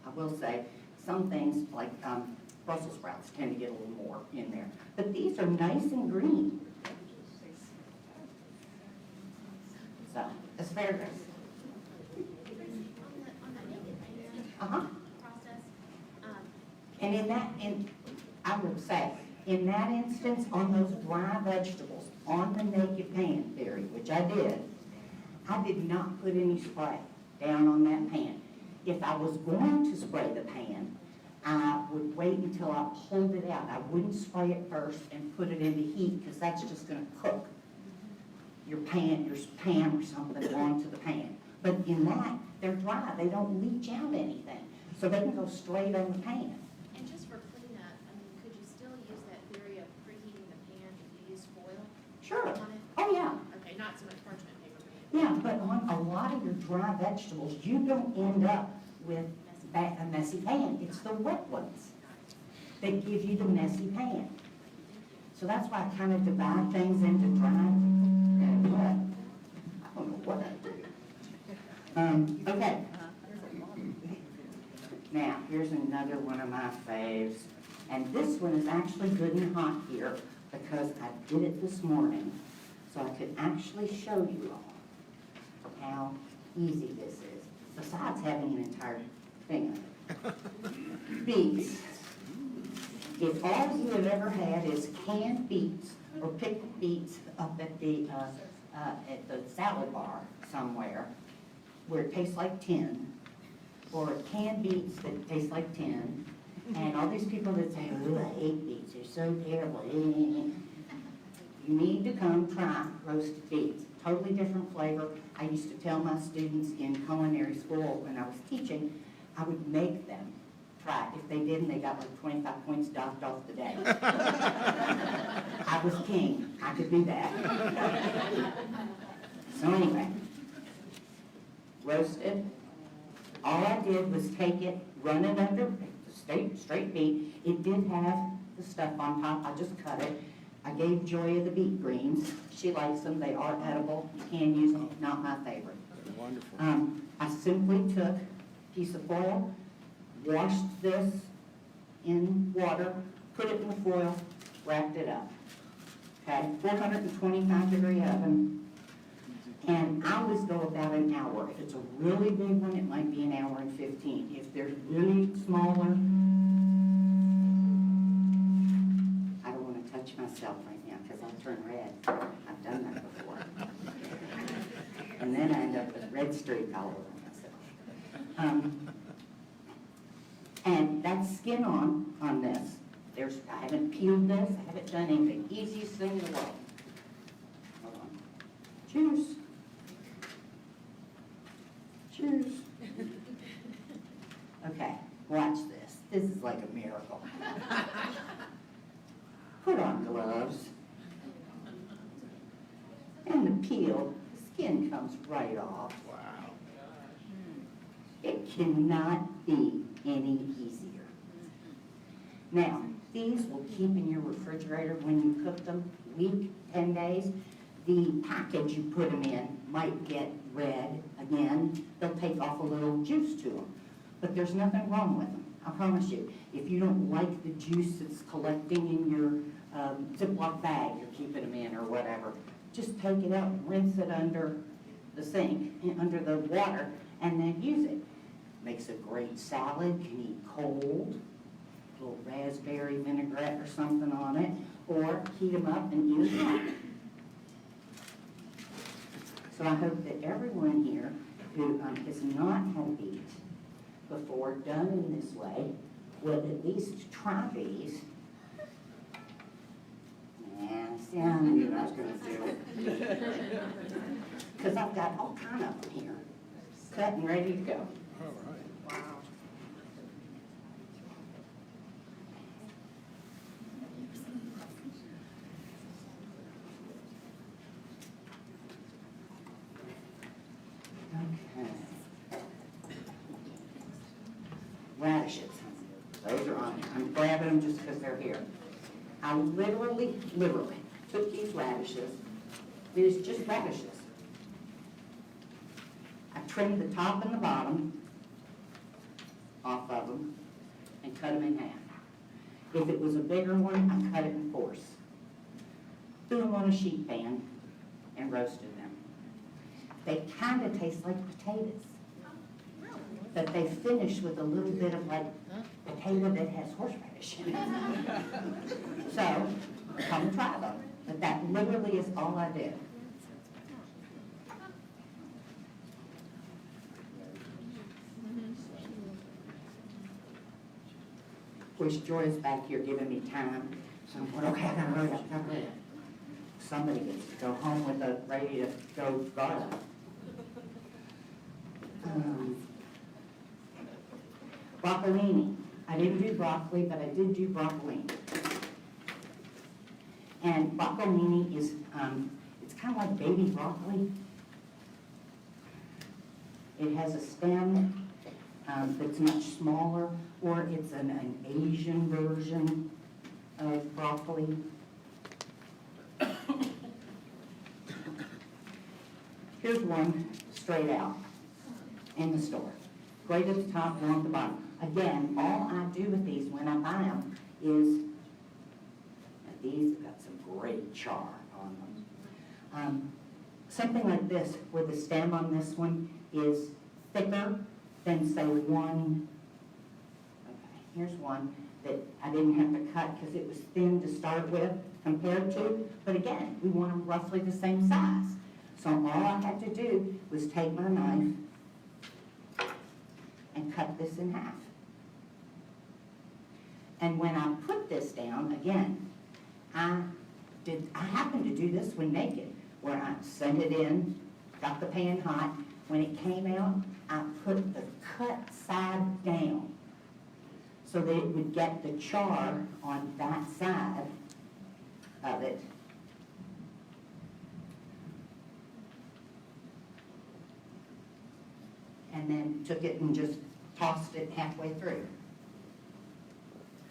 I will say, some things like Brussels sprouts tend to get a little more in there, but these are nice and green. So, asparagus. On that naked Uh-huh. process, And I would say, in that instance, on those dry vegetables, on the naked pan theory, which I did not put any spray down on that pan. If I was going to spray the pan, I would wait until I pulled it out. I wouldn't spray it first and put it into heat, because that's just gonna cook your pan or something onto the pan. But in that, they're dry, they don't leach out anything, so they can go straight on the pan. and just for cleanup, I mean, could you still use that theory of preheating the pan if you use foil Sure. on it? Oh, yeah. Okay, not so much parchment paper, but Yeah, but on a lot of your dry vegetables, you don't end up with a messy pan. It's the wet ones that give you the messy pan. So that's why I kind of divide things into dry and wet. I don't know what I do. Okay. Now, here's another one of my faves. And this one is actually good and hot here because I did it this morning. So I could actually show you all how easy this is, besides having an entire thing of it. Beets. If all you have ever had is canned beets or pickled beets up at the salad bar somewhere, where it tastes like tin, or canned beets that taste like tin, and all these people that say, oh, I hate beets, they're so terrible. You need to come try roasted beets. Totally different flavor. I used to tell my students in culinary school when I was teaching, I would make them try it. If they didn't, they got like 25 points docked off the day. I was king. I could do that. So anyway, roasted. All I did was take it, run it under the straight beet. It did have the stuff on top. I just cut it. I gave Joya the beet greens. She likes them. They are edible. You can use them. Not my favorite. Wonderful. I simply took a piece of foil, washed this in water, put it in the foil, wrapped it up. Okay, 425-degree oven. And I always go about an hour. If it's a really big one, it might be an hour and 15. If they're really smaller, I don't want to touch myself right now because I'll turn red. I've done that before. And then I end up with a red streak all over myself. And that's skin on this. I haven't peeled this. I haven't done anything. Easiest thing in the world. Hold on. Cheers. Cheers. Okay, watch this. This is like a miracle. Put on gloves. And the peel, the skin comes right off. Wow. It cannot be any easier. Now, these will keep in your refrigerator when you cook them, week, 10 days. The package you put them in might get red again. They'll take off a little juice to them. But there's nothing wrong with them, I promise you. If you don't like the juice that's collecting in your Ziploc bag you're keeping them in or whatever, just take it out, rinse it under the sink, under the water, and then use it. Makes a great salad, can eat cold, a little raspberry vinaigrette or something on it, or heat them up and eat them hot. So I hope that everyone here who has not had beet before done in this way will at least try these. And see, I knew what I was going to do. Because I've got all kind of them here, cut and ready to go. All right. Wow. Okay. radishes. Those are on there. I'm grabbing them just because they're here. I literally took these radishes. It is just radishes. I trimmed the top and the bottom off of them and cut them in half. If it was a bigger one, I cut it in fours. Threw them on a sheet pan and roasted them. They kind of taste like potatoes, but they finish with a little bit of like potato that has horseradish in it. So, come try them. But that literally is all I did. Of course, Joy's back here giving me time, so I'm going, okay, I gotta hurry up, Somebody gets to go home with a ready to go garlic. Broccolini. I didn't do broccoli, but I did do broccolini. And broccolini is, it's kind of like baby broccoli. It has a stem that's much smaller, or it's an Asian version of broccoli. Here's one straight out in the store. Great at the top, one at the bottom. Again, all I do with these when I buy them is, these have got some great char on them. Something like this, where the stem on this one is thicker than say one, okay, here's one that I didn't have to cut because it was thin to start with compared to, but again, we want them roughly the same size. So all I had to do was take my knife and cut this in half. And when I put this down, again, I happened to do this one naked, where I sent it in, got the pan hot. When it came out, I put the cut side down so that it would get the char on that side of it. And then took it and just tossed it halfway through.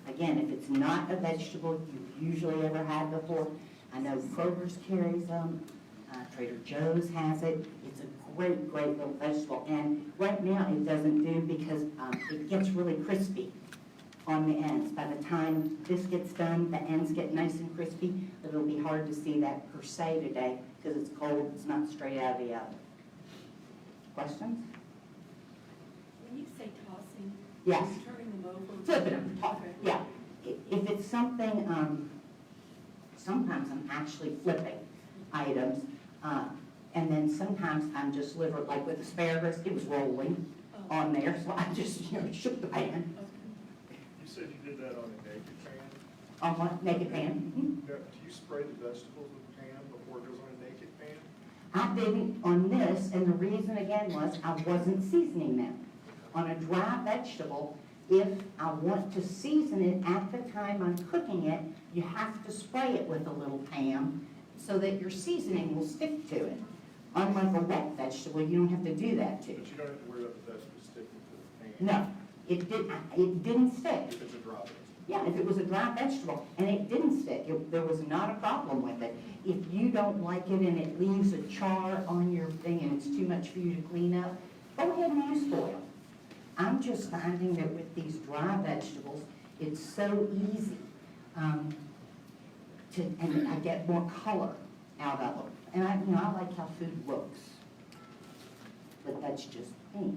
Again, if it's not a vegetable you've usually ever had before, I know Kroger's carries them, Trader Joe's has it. It's a great, great little vegetable. And right now it doesn't do because it gets really crispy on the ends. By the time this gets done, the ends get nice and crispy, but it'll be hard to see that per se today because it's cold, it's not straight out of the oven. Questions? When you say tossing, Yes. are you turning them over? Flipping them, yeah. If it's something, sometimes I'm actually flipping items, and then sometimes I'm just literally, like with asparagus, it was rolling on there, so I just, shook the pan. You said you did that on a naked pan? On what, naked pan? Mhm. Now, do you spray the vegetables with the pan before it goes on a naked pan? I didn't on this, and the reason again was I wasn't seasoning them. On a dry vegetable, if I want to season it at the time I'm cooking it, you have to spray it with a little pan so that your seasoning will stick to it. Unlike a wet vegetable, you don't have to do that to. But you don't have to worry about the vegetables sticking to the pan? No, it didn't stick. If it's a dry vegetable? Yeah, if it was a dry vegetable and it didn't stick, there was not a problem with it. If you don't like it and it leaves a char on your thing and it's too much for you to clean up, go ahead and use foil. I'm just finding that with these dry vegetables, it's so easy and I get more color out of them. And I like how food looks, but that's just me.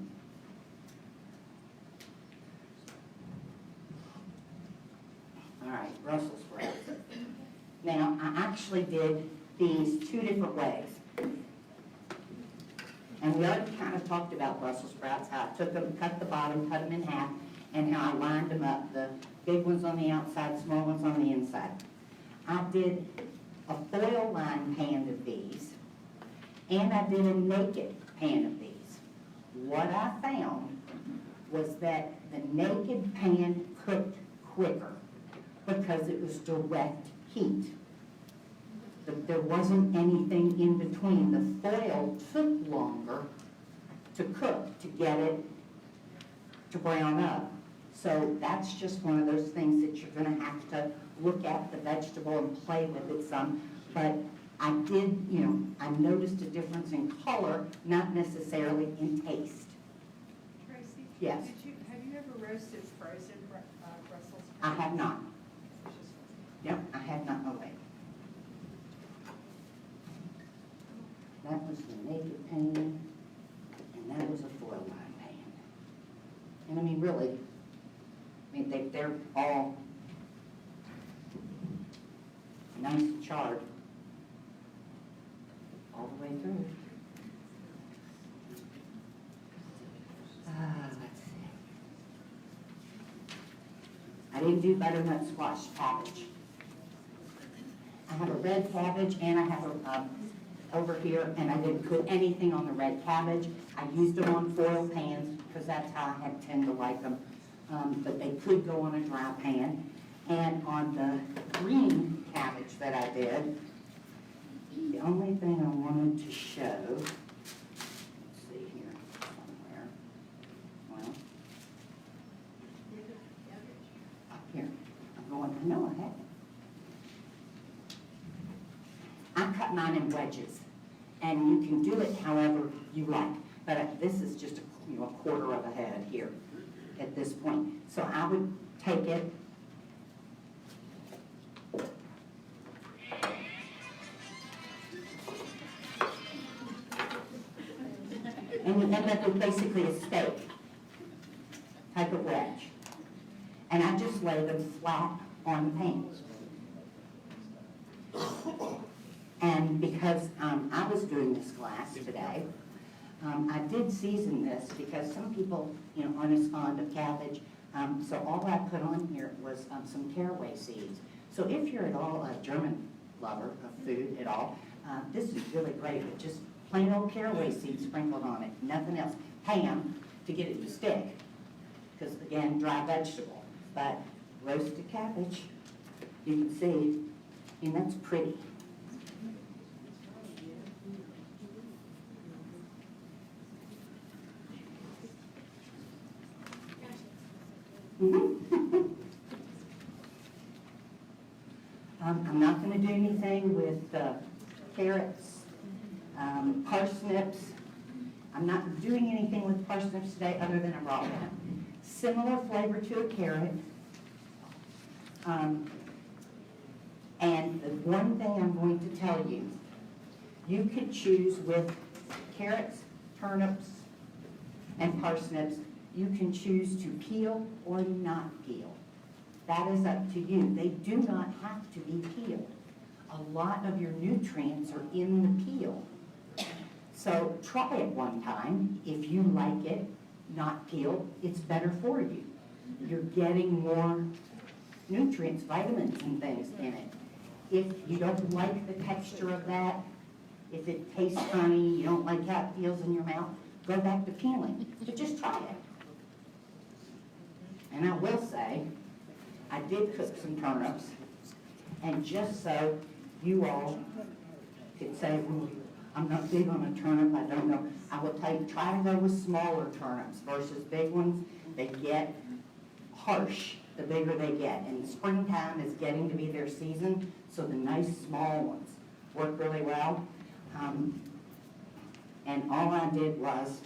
All right, Brussels sprouts. Now, I actually did these two different ways. And we already kind of talked about Brussels sprouts, how I took them, cut the bottom, cut them in half, and how I lined them up, the big ones on the outside, small ones on the inside. I did a foil-lined pan of these, and I did a naked pan of these. What I found was that the naked pan cooked quicker because it was direct heat. There wasn't anything in between. The foil took longer to cook, to get it to brown up. So that's just one of those things that you're gonna have to look at the vegetable and play with it some. But I did, I noticed a difference in color, not necessarily in taste. Tracy? Yes. Have you ever roasted frozen Brussels sprouts? I have not. Yep, I have not, okay. That was the naked pan, and that was a foil line pan. And I mean, really, they're all nice and charred all the way through. Let's see. I didn't do butternut squash cabbage. I have a red cabbage and I have a, over here, and I didn't put anything on the red cabbage. I used them on foil pans because that's how I tend to like them. But they could go on a dry pan. And on the green cabbage that I did, the only thing I wanted to show, let's see here somewhere. Well, up here. I know I haven't. I cut mine in wedges, and you can do it however you like. But this is just a quarter of a head here at this point. So I would take it and you end up with basically a steak type of wedge. And I just lay them flat on the pan. And because I was doing this class today, I did season this because some people, aren't as fond of cabbage. So all I put on here was some caraway seeds. So if you're at all a German lover of food at all, this is really great with just plain old caraway seeds sprinkled on it, nothing else. Ham to get it to stick, because again, dry vegetable. But roasted cabbage, you can see, and that's pretty. I'm not going to do anything with carrots, parsnips. I'm not doing anything with parsnips today other than a raw one. Similar flavor to a carrot. And the one thing I'm going to tell you, you could choose with carrots, turnips, and parsnips, you can choose to peel or not peel. That is up to you. They do not have to be peeled. A lot of your nutrients are in the peel. So try it one time. If you like it not peeled, it's better for you. You're getting more nutrients, vitamins and things in it. If you don't like the texture of that, if it tastes funny, you don't like how it feels in your mouth, go back to peeling. But just try it. And I will say, I did cook some turnips, and just so you all could say, well, I'm not big on a turnip, I don't know. I will tell you, try to go with smaller turnips versus big ones. They get harsh the bigger they get. And springtime is getting to be their season, so the nice small ones work really well. And all I did was,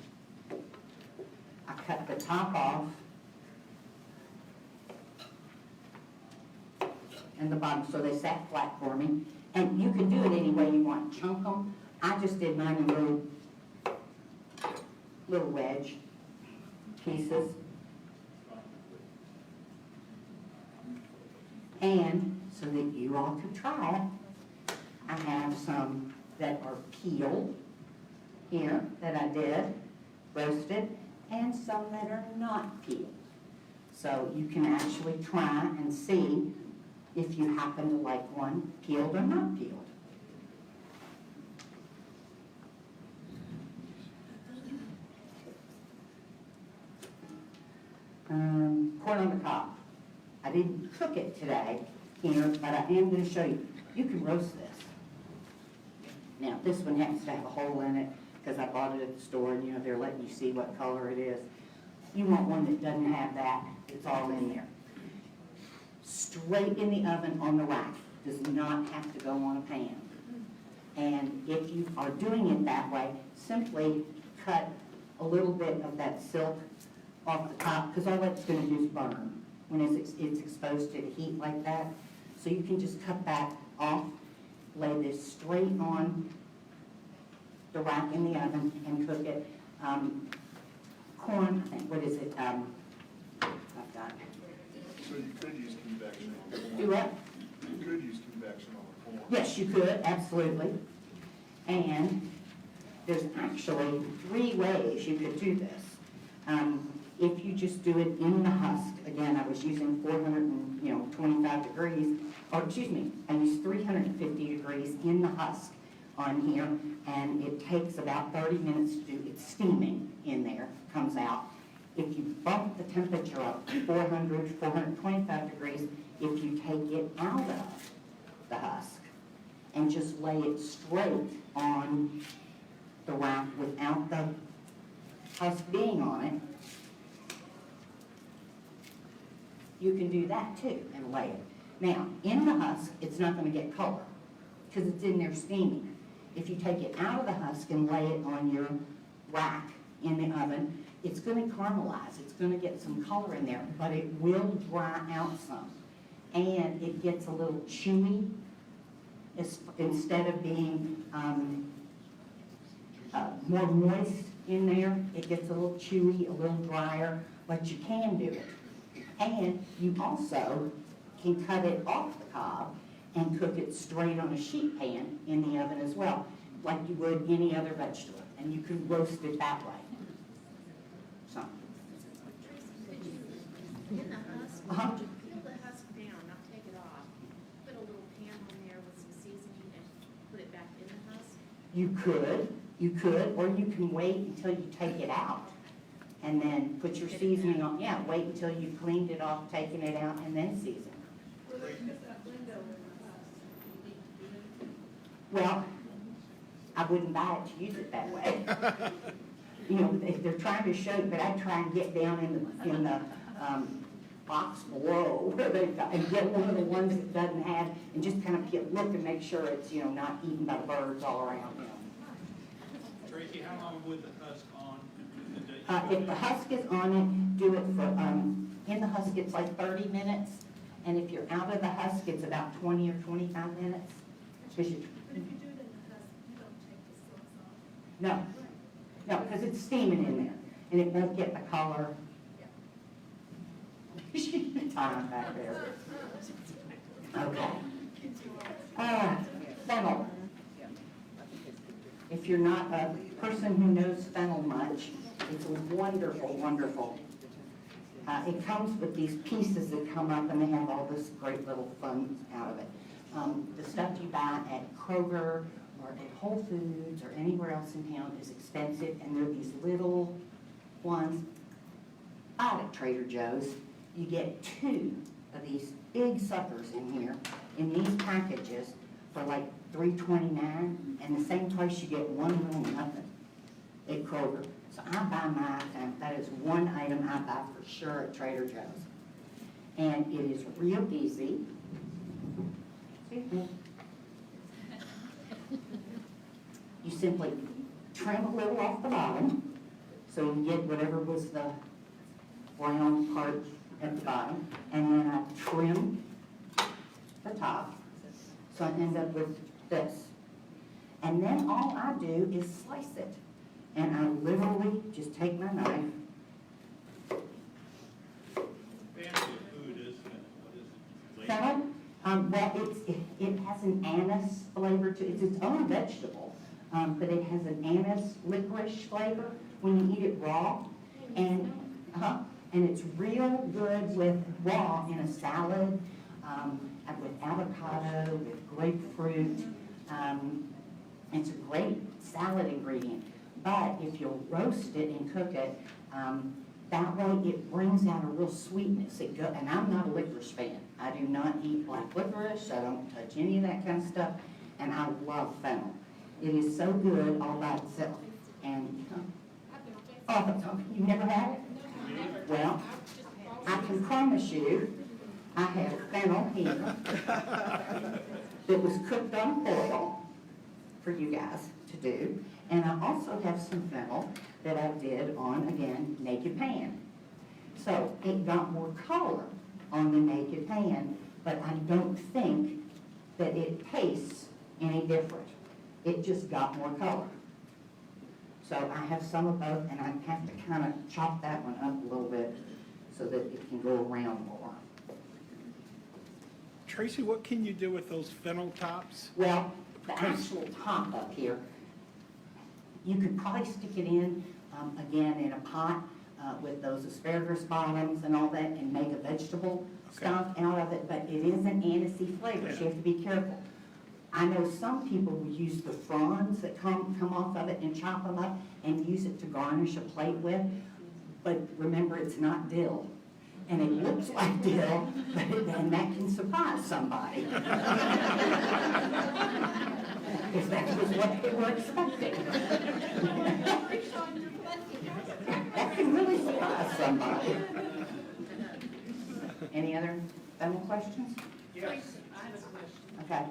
I cut the top off and the bottom, so they sat flat for me. And you can do it any way you want. Chunk them. I just did mine in little wedge pieces. And so that you all could try it, I have some that are peeled here that I did, roasted, and some that are not peeled. So you can actually try and see if you happen to like one peeled or not peeled. Corn on the cob. I didn't cook it today here, but I am going to show you. You can roast this. Now, this one happens to have a hole in it because I bought it at the store, and they're letting you see what color it is. You want one that doesn't have that, it's all in there. Straight in the oven on the rack, does not have to go on a pan. And if you are doing it that way, simply cut a little bit of that silk off the top, because all that's gonna do is burn when it's exposed to the heat like that. So you can just cut that off, lay this straight on the rack in the oven and cook it. Corn, I think, what is it? I've got it. So you could use convection on the corn. Do what? You could use convection on the corn. Yes, you could, absolutely. And there's actually 3 ways you could do this. If you just do it in the husk, again, I was using 425 degrees, or excuse me, I used 350 degrees in the husk on here, and it takes about 30 minutes to do. It's steaming in there, comes out. If you bump the temperature up 400, 425 degrees, if you take it out of the husk and just lay it straight on the rack without the husk being on it, you can do that too and lay it. Now, in the husk, it's not going to get color because it's in there steaming. If you take it out of the husk and lay it on your rack in the oven, it's going to caramelize. It's going to get some color in there, but it will dry out some. And it gets a little chewy. Instead of being more moist in there, it gets a little chewy, a little drier, but you can do it. And you also can cut it off the cob and cook it straight on a sheet pan in the oven as well, like you would any other vegetable. And you can roast it that way. So. In the husk, Uh-huh. would you peel the husk down, not take it off? Put a little pan on there with some seasoning and put it back in the husk? You could, or you can wait until you take it out and then put your seasoning on. Yeah, wait until you've cleaned it off, taken it out, and then season. Well, I wouldn't buy it to use it that way. You know, if they're trying to show, but I try and get down in the box below where they've got, and get one of the ones that doesn't have, and just kind of look and make sure it's, you know, not eaten by the birds all around, you know. Tracy, how long would the husk on? If the husk is on it, do it for, in the husk it's like 30 minutes, and if you're out of the husk, it's about 20 or 25 minutes. But if you do it in the husk, you don't take the silks off. No, no, because it's steaming in there, and it won't get the color. Time back there. Okay. Fennel. If you're not a person who knows fennel much, it's wonderful, wonderful. It comes with these pieces that come up, and they have all this great little fun out of it. The stuff you buy at Kroger or at Whole Foods or anywhere else in town is expensive, and they're these little ones. Buy it at Trader Joe's. You get 2 of these big suckers in here, in these packages, for like $3.29, and the same price you get one little nothing at Kroger. So I buy my, that is one item I buy for sure at Trader Joe's. And it is real easy. You simply trim a little off the bottom, so you get whatever was the brown part at the bottom, and then I trim the top, so I end up with this. And then all I do is slice it, and I literally just take my knife. Fancy food, isn't it? What is it? Fennel, well, it has an anise flavor to it. It's its own vegetable, but it has an anise licorice flavor when you eat it raw, and it's real good with raw in a salad, with avocado, with grapefruit. It's a great salad ingredient. But if you'll roast it and cook it, that way it brings out a real sweetness. And I'm not a licorice fan. I do not eat black licorice. I don't touch any of that kind of stuff. And I love fennel. It is so good all by itself. And oh, you never had it? Well, I can promise you, I have fennel here that was cooked on foil for you guys to do. And I also have some fennel that I did on, again, naked pan. So it got more color on the naked pan, but I don't think that it tastes any different. It just got more color. So I have some of both, and I have to kind of chop that one up a little bit so that it can go around more. Tracy, what can you do with those fennel tops? Well, the actual top up here, you could probably stick it in, again, in a pot with those asparagus bottoms and all that, and make a vegetable stuff out of it, but it is an anisey flavor, so you have to be careful. I know some people will use the fronds that come off of it and chop them up and use it to garnish a plate with, but remember, it's not dill. And it looks like dill, and that can surprise somebody. Because that was what they were expecting. That can really surprise somebody. Any other fennel questions? Yes. I have a question. Okay.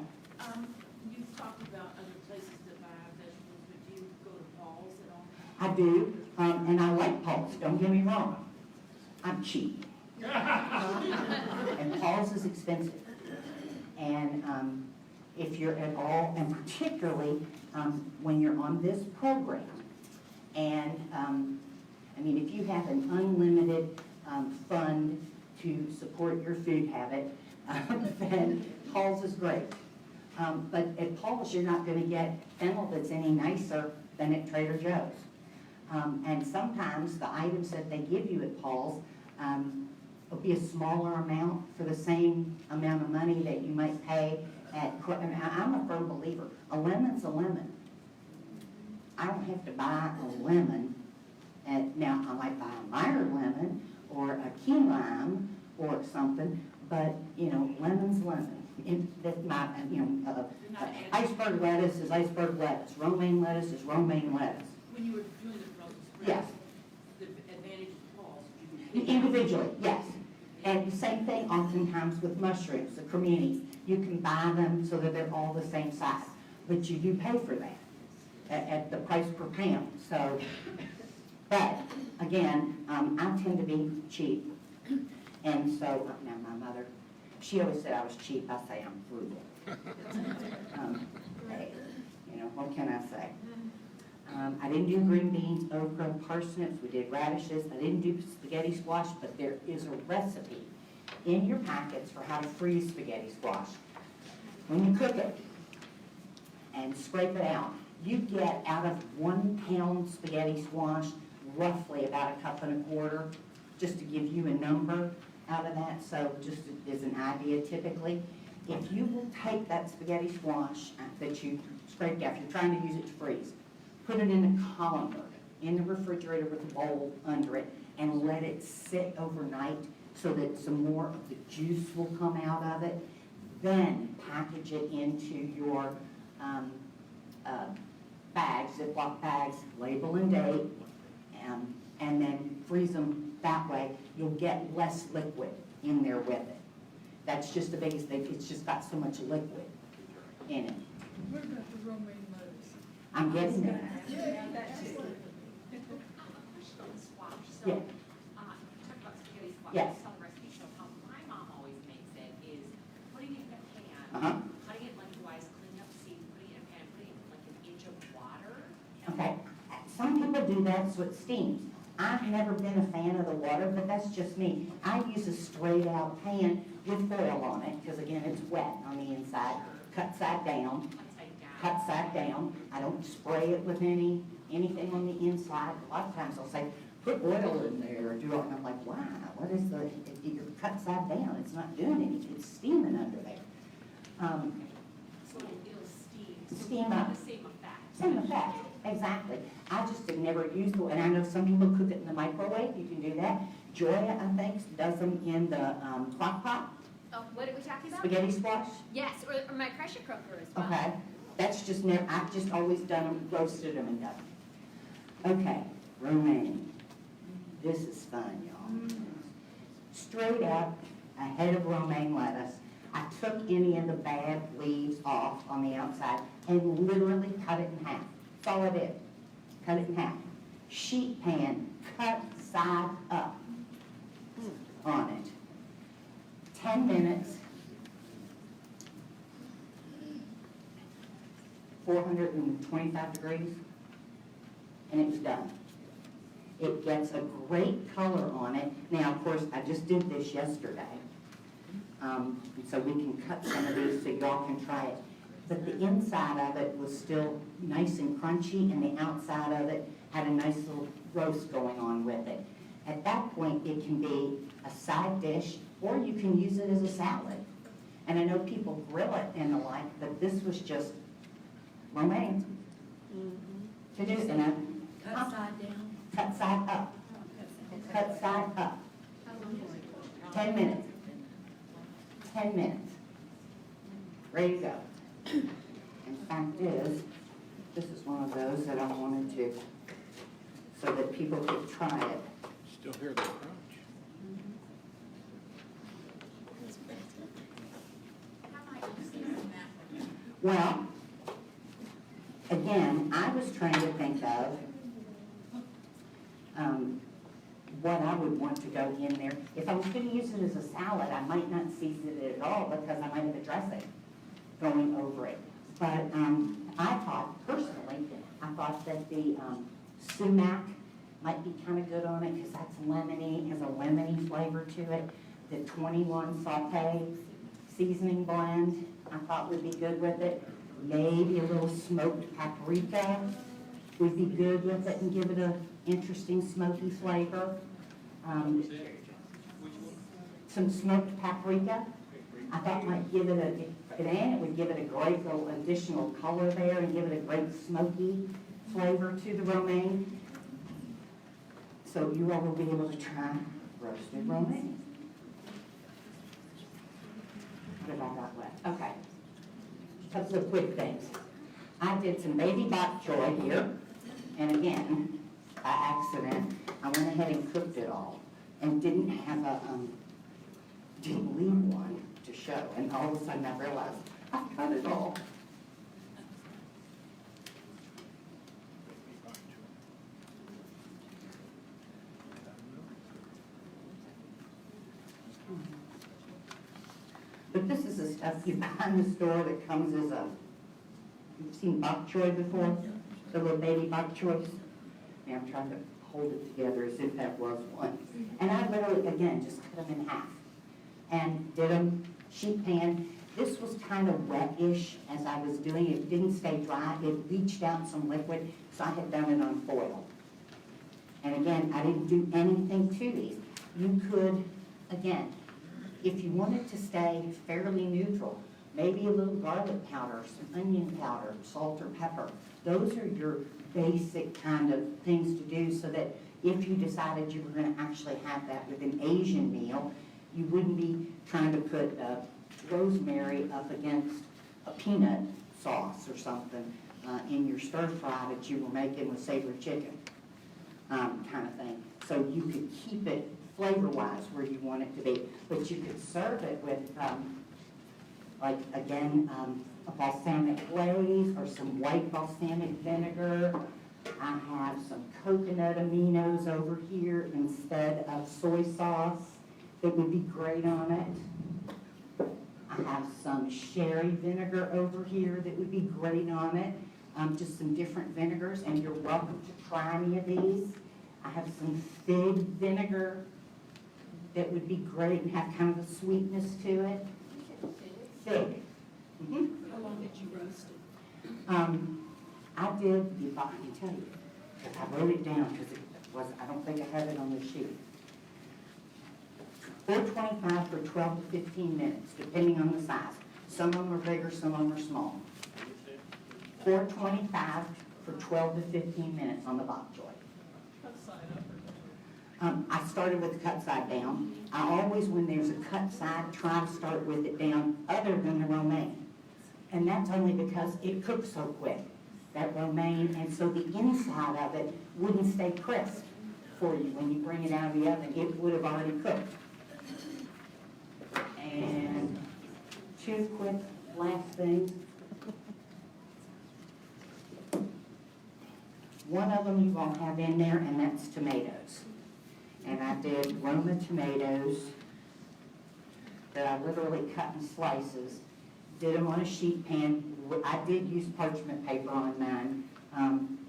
You talked about other places to buy vegetables, but do you go to Paul's at all? I do, and I like Paul's, don't get me wrong. I'm cheap. And Paul's is expensive. And if you're at all, and particularly when you're on this program, and I mean, if you have an unlimited fund to support your food habit, then Paul's is great. But at Paul's, you're not going to get fennel that's any nicer than at Trader Joe's. And sometimes the items that they give you at Paul's will be a smaller amount for the same amount of money that you might pay at, I'm a firm believer, a lemon's a lemon. I don't have to buy a lemon, now I might buy a Meyer lemon or a key lime or something, but, you know, lemon's lemon. That's my, you know, iceberg lettuce is iceberg lettuce, romaine lettuce is romaine lettuce. When you were doing the Brussels sprouts, Yes. the advantage of Paul's, Individually, yes. And the same thing oftentimes with mushrooms, the creminis. You can buy them so that they're all the same size, but you do pay for that at the price per pound. So, but again, I tend to be cheap. And so, now my mother, she always said I was cheap. I say I'm frugal. Hey, you know, what can I say? I didn't do green beans, okra, parsnips. We did radishes. I didn't do spaghetti squash, but there is a recipe in your packets for how to freeze spaghetti squash. When you cook it and scrape it out, you get out of 1 pound spaghetti squash roughly about 1.25 cups, just to give you a number out of that. So just as an idea, typically, if you will take that spaghetti squash that you scraped out, if you're trying to use it to freeze, put it in a colander in the refrigerator with a bowl under it and let it sit overnight so that some more of the juice will come out of it. Then package it into your bags, Ziploc bags, label and date, and then freeze them that way. You'll get less liquid in there with it. That's just the biggest thing. It's just got so much liquid in it. What about the romaine lettuce? I'm getting there. I have a question on squash. So, Yeah. you talked about spaghetti squash. Yes. Tell the recipe. So how my mom always makes it is putting it in a pan, cutting it lengthwise, cleaning up seeds, putting it in a pan, putting it in like 1 inch of water. Okay, some people do that so it steams. I've never been a fan of the water, but that's just me. I use a straight out pan with foil on it, because again, it's wet on the inside, cut side down. Cut side down. I don't spray it with anything on the inside. A lot of times they'll say, put oil in there, or do it, and I'm like, why? What is you're cut side down, it's not doing anything, it's steaming under there. So it'll steam. So Steam up. The same effect. Same effect, exactly. I just have never used the, and I know some people cook it in the microwave, you can do that. Joya, I think, does them in the crock pot, Oh, what are we talking about? spaghetti squash. Yes, or my pressure cooker as well. Okay, that's just never, I've just always done them, roasted them and done them. Okay, romaine. This is fun, y'all. Straight up, a head of romaine lettuce. I took any of the bad leaves off on the outside and literally cut it in half. That's all I did. Cut it in half. Sheet pan, cut side up on it. 10 minutes, 425 degrees, and it was done. It gets a great color on it. Now, of course, I just did this yesterday, so we can cut some of these so y'all can try it. But the inside of it was still nice and crunchy, and the outside of it had a nice little roast going on with it. At that point, it can be a side dish, or you can use it as a salad. And I know people grill it and the like, but this was just romaine. To do, and I Cut side down. cut side up. Cut side up. 10 minutes. 10 minutes. Ready to go. And fact is, this is one of those that I wanted to, so that people could try it. Still hear the crunch. Well, again, I was trying to think of what I would want to go in there. If I was going to use it as a salad, I might not season it at all because I might have a dressing going over it. But I thought, personally, I thought that the sumac might be kind of good on it because that's lemony, has a lemony flavor to it. The 21 saute seasoning blend, I thought would be good with it. Maybe a little smoked paprika would be good with it and give it an interesting smoky flavor. Some smoked paprika, I thought might give it it would give it a great little additional color there and give it a great smoky flavor to the romaine. So you all will be able to try roasted romaine. What have I got left? Okay. A couple of quick things. I did some baby bok choy here, and again, by accident, I went ahead and cooked it all, and didn't have didn't leave one to show, and all of a sudden I realized I cut it all. But this is the stuff you buy in the store that comes as you've seen bok choy before? The little baby bok choys? Yeah, I'm trying to hold it together as if that was one. And I literally, again, just cut them in half. And did them sheet pan. This was kind of wet-ish as I was doing it. It didn't stay dry. It leached out some liquid, so I had done it on foil. And again, I didn't do anything to these. You could, again, if you wanted to stay fairly neutral, maybe a little garlic powder, some onion powder, salt or pepper. Those are your basic kind of things to do so that if you decided you were going to actually have that with an Asian meal, you wouldn't be trying to put rosemary up against a peanut sauce or something in your stir fry that you were making with savory chicken kind of thing. So you could keep it flavor-wise where you want it to be. But you could serve it with, like, again, a balsamic glaze or some white balsamic vinegar. I have some coconut aminos over here instead of soy sauce that would be great on it. I have some sherry vinegar over here that would be great on it. Just some different vinegars, and you're welcome to try any of these. I have some fig vinegar that would be great and have kind of a sweetness to it. Fig. Mm-hmm. How long did you roast it? I did, I can tell you, because I wrote it down because it was, I don't think I have it on the sheet. 425 for 12 to 15 minutes, depending on the size. Some of them are bigger, some of them are small. 425 for 12 to 15 minutes on the bok choy. Cut side up or down? I started with the cut side down. I always, when there's a cut side, try to start with it down other than the romaine. And that's only because it cooks so quick, that romaine, and so the inside of it wouldn't stay crisp. for you. When you bring it out of the oven, it would have already cooked. And two quick last things. One of them you won't have in there, and that's tomatoes. And I did Roma tomatoes that I literally cut in slices, did them on a sheet pan. I did use parchment paper on mine.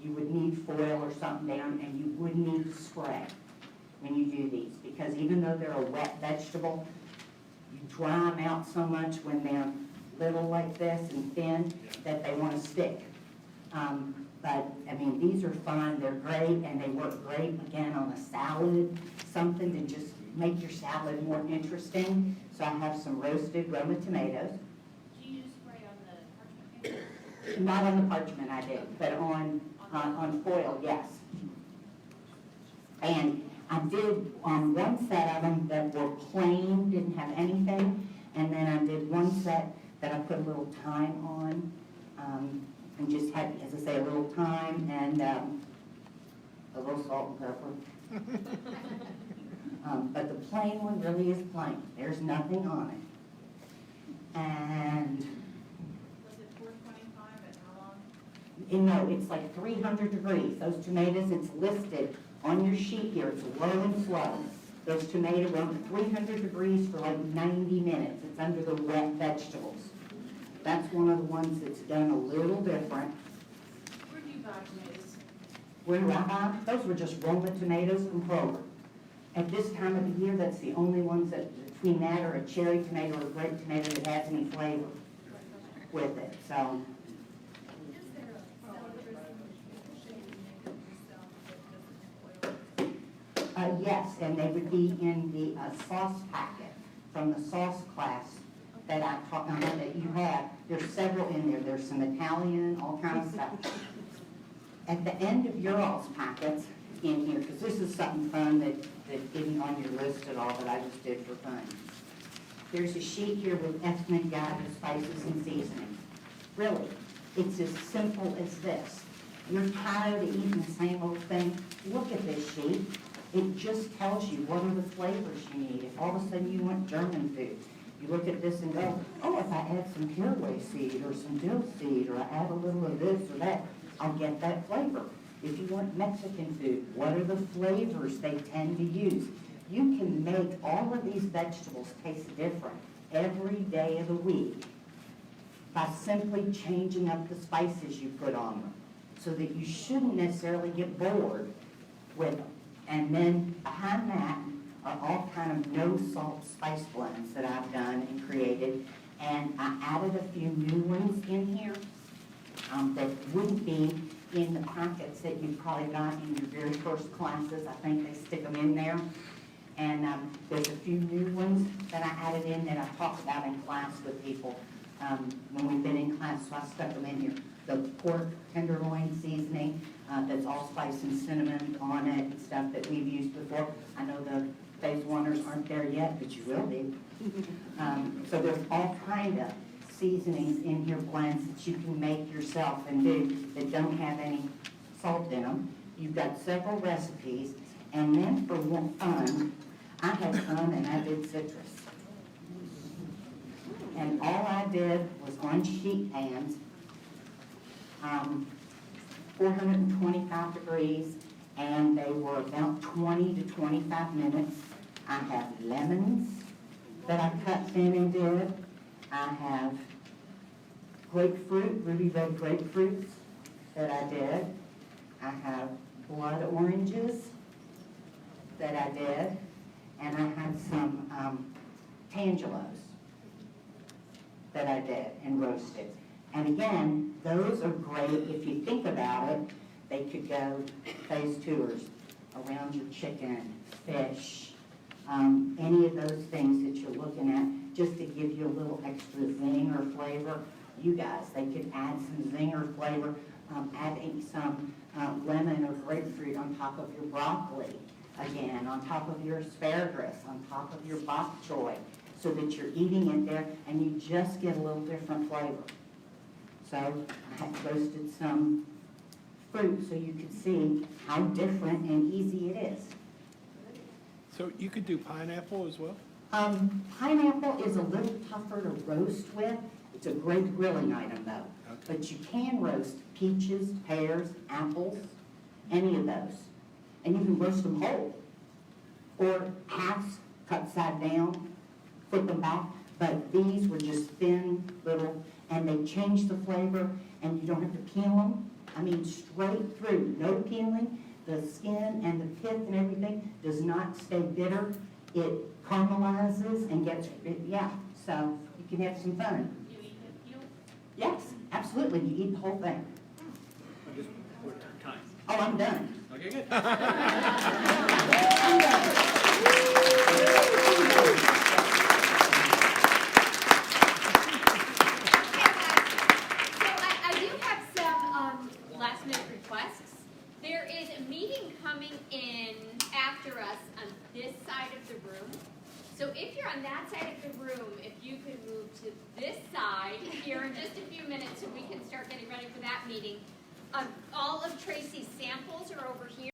You would need foil or something down, and you would need spray when you do these, because even though they're a wet vegetable, you dry them out so much when they're little like this and thin that they want to stick. But, I mean, these are fun, they're great, and they work great, again, on a salad, something to just make your salad more interesting. So I have some roasted Roma tomatoes. Do you use spray on the parchment paper? Not on the parchment I did, but on foil, yes. And I did one set of them that were plain, didn't have anything, and then I did one set that I put a little thyme on, and just had, as I say, a little thyme and a little salt and pepper. But the plain one really is plain. There's nothing on it. And Was it 425 and how long? no, it's like 300 degrees. Those tomatoes, it's listed on your sheet here. It's low and slow. Those tomatoes run 300 degrees for like 90 minutes. It's under the wet vegetables. That's one of the ones that's done a little different. Where do you buy tomatoes? Where do I buy? Those were just Roma tomatoes from Kroger. At this time of the year, that's the only ones that, between that or a cherry tomato or a grape tomato that has any flavor with it. So, yes, and they would be in the sauce packet from the sauce class that I taught, that you have. There's several in there. There's some Italian, all kinds of stuff. At the end of your all's packets in here, because this is something fun that isn't on your list at all, that I just did for fun. There's a sheet here with ethnic guided spices and seasonings. Really, it's as simple as this. You're tired of eating the same old thing? Look at this sheet. It just tells you what are the flavors you need. If all of a sudden you want German food, you look at this and go, oh, if I add some caraway seed or some dill seed, or I add a little of this or that, I'll get that flavor. If you want Mexican food, what are the flavors they tend to use? You can make all of these vegetables taste different every day of the week by simply changing up the spices you put on them, so that you shouldn't necessarily get bored with them. And then behind that are all kind of no-salt spice blends that I've done and created. And I added a few new ones in here that wouldn't be in the packets that you probably got in your very first classes. I think they stick them in there. And there's a few new ones that I added in that I talked about in class with people when we've been in class, so I stuck them in here. The pork tenderloin seasoning, that's allspice and cinnamon on it and stuff that we've used before. I know the phase oneers aren't there yet, but you will be. So there's all kind of seasonings in here, blends that you can make yourself and do that don't have any salt in them. You've got several recipes, and then for fun, I had fun and I did citrus. And all I did was on sheet pans, 425 degrees, and they were about 20 to 25 minutes. I have lemons that I cut thin and did. I have grapefruit, ruby red grapefruits that I did. I have blood oranges that I did. And I had some tangelos that I did and roasted. And again, those are great if you think about it. They could go phase tours around your chicken, fish, any of those things that you're looking at, just to give you a little extra zing or flavor. You guys, they could add some zing or flavor, adding some lemon or grapefruit on top of your broccoli, again, on top of your asparagus, on top of your bok choy, so that you're eating it there and you just get a little different flavor. So I had roasted some fruit so you could see how different and easy it is. So you could do pineapple as well? Pineapple is a little tougher to roast with. It's a great grilling item though. Okay. But you can roast peaches, pears, apples, any of those. And you can roast them whole. Or halves, cut side down, flip them back. But these were just thin, little, and they change the flavor, and you don't have to peel them. I mean, straight through, no peeling. The skin and the pith and everything does not stay bitter. It caramelizes and gets, yeah, so you can have some fun. You eat the peel? Yes, absolutely, you eat the whole thing. I just put time. Oh, I'm done. Okay, good. I'm done. I do have some last minute requests. There is a meeting coming in after us on this side of the room. So if you're on that side of the room, if you could move to this side here in just a few minutes so we can start getting ready for that meeting. All of Traci's samples are over here.